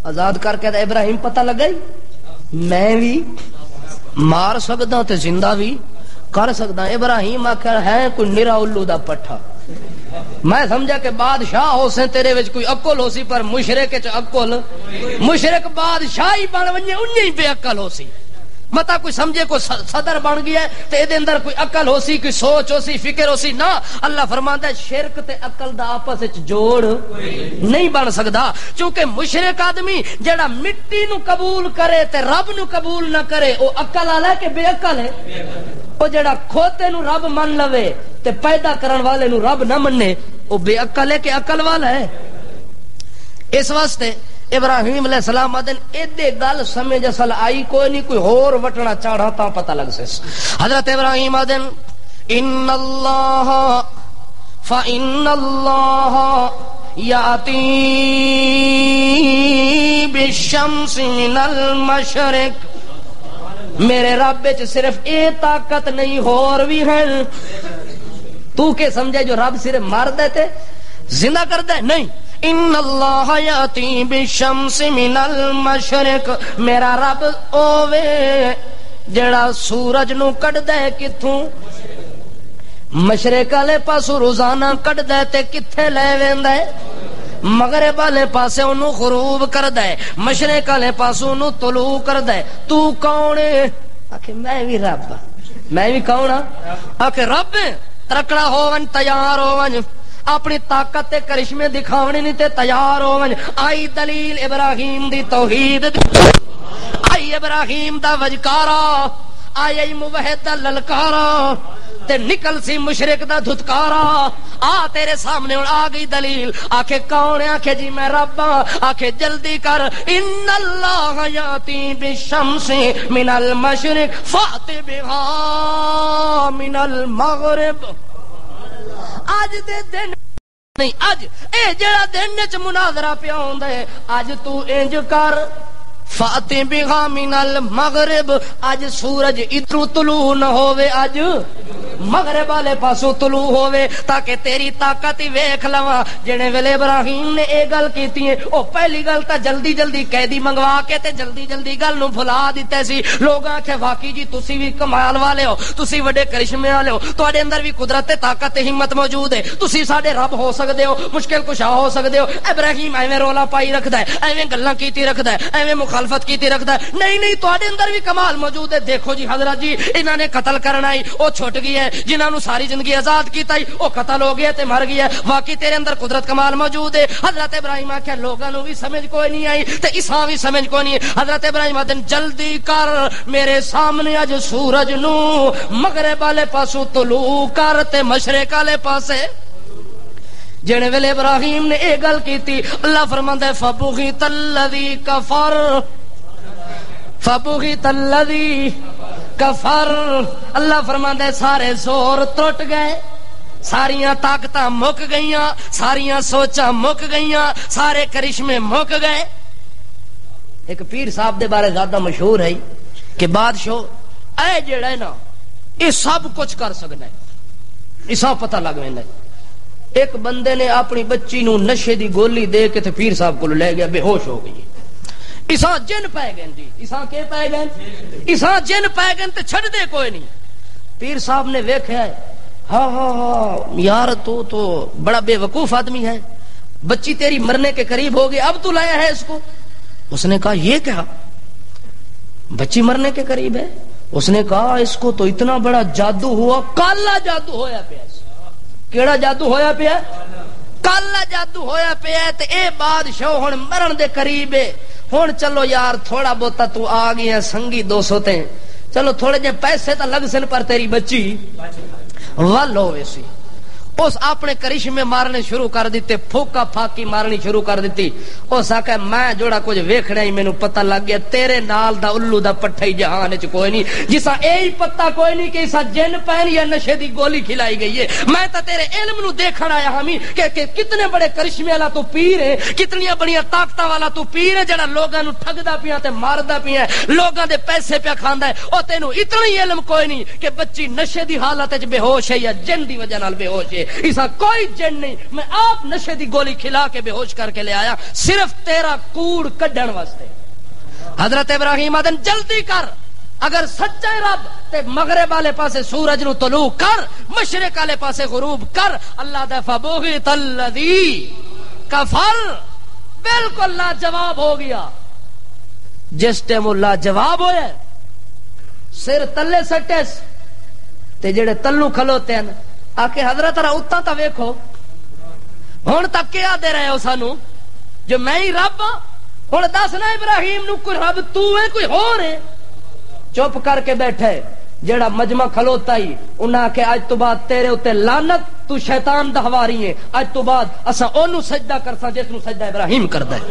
آزاد کر کے ابراہیم پتہ لگا میں بھی مار سکدا تے زندہ بھی کر سکدا. ابراہیم آخر ہے کوئی نرا الو دا پٹھا. میں سمجھا کہ بادشاہ ہو سے تیرے وچ کوئی عقل ہو سی, پر مشرک وچ عقل, مشرک بادشاہی بن ونجے انہی بے عقل ہو سی. متا کوئی سمجھے کوئی صدر بن گیا ہے تے دے اندر کوئی عقل ہو سی, کوئی سوچ ہو سی, فکر ہو سی. نہ, اللہ فرماندا ہے شرک تے عقل دا آپس وچ جوڑ نہیں بن سکدا. چونکہ مشرک آدمی جڑا مٹی نو قبول کرے تے رب نو قبول نہ کرے او عقل والا ہے کہ بے عقل ہے؟ او جڑا کھوتے نو رب من لوے تے پیدا کرن والے نو رب نہ مننے او بے عقل ہے کہ عقل والا ہے؟ اس واسطے ابراہیم علیہ السلام آدن ایدے گل سمجھ اصل آئی کوئی نہیں, کوئی ہور وٹنا چاڑھا تا پتہ لگ سے. حضرت ابراہیم آدن ان اللہ فإن اللہ یاتی بالشمس من المشرق میرے رب وچ صرف اے طاقت نہیں ہور بھی ہے. تو کہ سمجھے جو رب صرف ماردا تے زندہ کردا ہے؟ نہیں. ان اللہ یاتی بالشمس من المشرق، میرا رب اوے جڑا سورج نو کڈدا ہے کتھوں؟ مشرق والے پاسوں روزانہ کڈدا ہے تے کتھے لے ویندا ہے؟ مغرب والے پاسے انہوں غروب کردا ہے، مشرق والے پاسوں انہوں طلوع کردا ہے. تو کون ہے؟ آکھے میں بھی رب. میں بھی کون ہاں؟ آکھے رب ترکڑا ہون تیار ہون، اپنی طاقت تے کرشمے دکھاونے نہیں تے تیار ہون. آئی دلیل ابراہیم دی توحید، آئی ابراہیم دا وجکارا، آئی موحد دا للکارا تے نکل سی مشرک دا دھتکارا. آ تیرے سامنے آ گئی دلیل. آکھے کون ہے؟ آکھے جی میں رب ہاں. آکھے جلدی کر. ان اللہ یاتی بالشمس من المشرق فات بها من المغرب. اج دے دن نہیں، اج اے جڑا دن وچ مناظرہ پیا ہوندا ہے، اج تو انج کر فاتح بها من المغرب. اج سورج ادھروں طلوع نہ ہوے، اج مغرب والے پاسوں طلوع ہوے، تاکہ تیری طاقت ہی ویکھ لواں. جنے ویلے ابراہیم نے اے گل کیتی ہے، او پہلی گل تا جلدی جلدی قیدی منگوا کے تے جلدی جلدی گل نو بھلا دتے سی. لوگاں آکھے واقعی جی تسی بھی کمال والے ہو، تسی وڈے کرشمے والے ہو، تواڈے اندر بھی قدرت تے طاقت تے ہمت موجود ہے، تسی ساڈے رب ہو سکدے ہو، مشکل کشا ہو سکدے ہو. ابراہیم ایویں رولا پائی رکھدا ہے، ایویں گلاں کیتی رکھدا ہے، ایویں مخالفت کیتی رکھدا ہے. نہیں نہیں، تواڈے اندر بھی کمال موجود ہے. دیکھو جی حضرت جی، انہاں نے قتل کرنا ہی او چھٹ گئی ہے، جنہاں نو ساری زندگی آزاد کیتا ہی او قتل ہو گیا تے مر گیا. واقعی تیرے اندر قدرت کمال موجود ہے. حضرت ابراہیم آکھیا لوگاں نو بھی سمجھ کوئی نہیں آئی تے اساں بھی سمجھ کوئی نہیں. حضرت ابراہیم آدن جلدی کر، میرے سامنے اج سورج نو مغرب والے پاسوں طلوع کر تے مشرق والے پاسے. جنے ویلے ابراہیم نے اے گل کیتی، اللہ فرماندا ہے فبغت الذی کفر، فبغت الذی کفر. اللہ فرماندا ہے سارے زور ٹوٹ گئے، ساریاں طاقتاں مک گئیاں، ساریاں سوچاں مک گئیاں، سارے کرشمے مک گئے. ایک پیر صاحب دے بارے زیادہ مشہور ہے کہ بادشاہ اے جڑا ہے نا یہ سب کچھ کر سکنا ہے، اسا پتہ لگ ویندا ہے. ایک بندے نے اپنی بچی نو نشے دی گولی دے کے تے پیر صاحب کو لے گیا، بے ہوش ہو گئی. اساں جن پائے گئے جی، اساں کے پائے گئے؟ اساں جن پائے گئے تے چھڑ دے کوئی نہیں. پیر صاحب نے ویکھیا ہے، ہاں ہاں ہاں یار تو بڑا بے وقوف آدمی ہے، بچی تیری مرنے کے قریب ہو گئی، اب تو لایا ہے اس کو. اس نے کہا یہ کیا؟ بچی مرنے کے قریب ہے؟ اس نے کہا اس کو تو اتنا بڑا جادو ہوا، کالا جادو ہویا پیا. کیڑا جادو ہویا پیا؟ کالا جادو ہویا پیا. تے اے بادشاہ ہن مرن دے قریب ہے. ہن چلو یار تھوڑا بہتا تو آ گیا سنگی 200 تے، چلو تھوڑے جے پیسے تا لگ سن پر تیری بچی ول ہوے سی. اس اپنے کرشمے مارنے شروع کر دیتے، پھوکا پھاکی مارنی شروع کر دیتی. اس آکھے میں جوڑا کچھ ویکھنا ہی مینوں پتہ لگ گیا، تیرے نال دا الو دا پٹھا ہی جہان وچ کوئی نہیں، جسا اے ہی پتہ کوئی نہیں کہ اسا جن پین یا نشے دی گولی کھلائی گئی ہے. میں تا تیرے علم نو دیکھن آیا ہمی کہ کتنے بڑے کرشمے والا تو پیر ہے، کتنی بڑیاں طاقتاں والا تو پیر ہے جڑا لوگاں نو ٹھگدا پیا تے ماردا پیا، لوگاں دے پیسے پیا کھاندا ہے. او تینوں اتنا ہی علم کوئی نہیں کہ بچی نشے دی حالت وچ بے ہوش ہے یا جن دی وجہ نال بے ہوش ہے. اسا کوئی جن نہیں، میں آپ نشے دی گولی کھلا کے بے ہوش کر کے لے آیا صرف تیرا کوڑ کڈن واسطے. حضرت ابراہیم آدن جلدی کر، اگر سچا رب تے مغرب والے پاسے سورج نو طلوع کر، مشرق والے پاسے غروب کر. اللہ دا فبغت الذی کفر بالکل لاجواب ہو گیا. جس ٹائم وہ لاجواب ہویا سر تلے سٹیس تے جڑے تلو کھلوتے ہیں آکے حضرت را اتنا تا ویکھو ہن تک کیا دے رہے ہو سانو جو میں ہی رب ہاں. ہن دسنا ابراہیم نو کوئی رب تو ہے کوئی ہور ہے؟ چپ کر کے بیٹھے. جڑا مجمع کھلوتا ہی انہاں کہ اج تو بعد تیرے اوتے لعنت، تو شیطان دا حواری ہے، اج تو بعد اساں اونوں سجدہ کرساں جس نو سجدہ ابراہیم کردا ہے.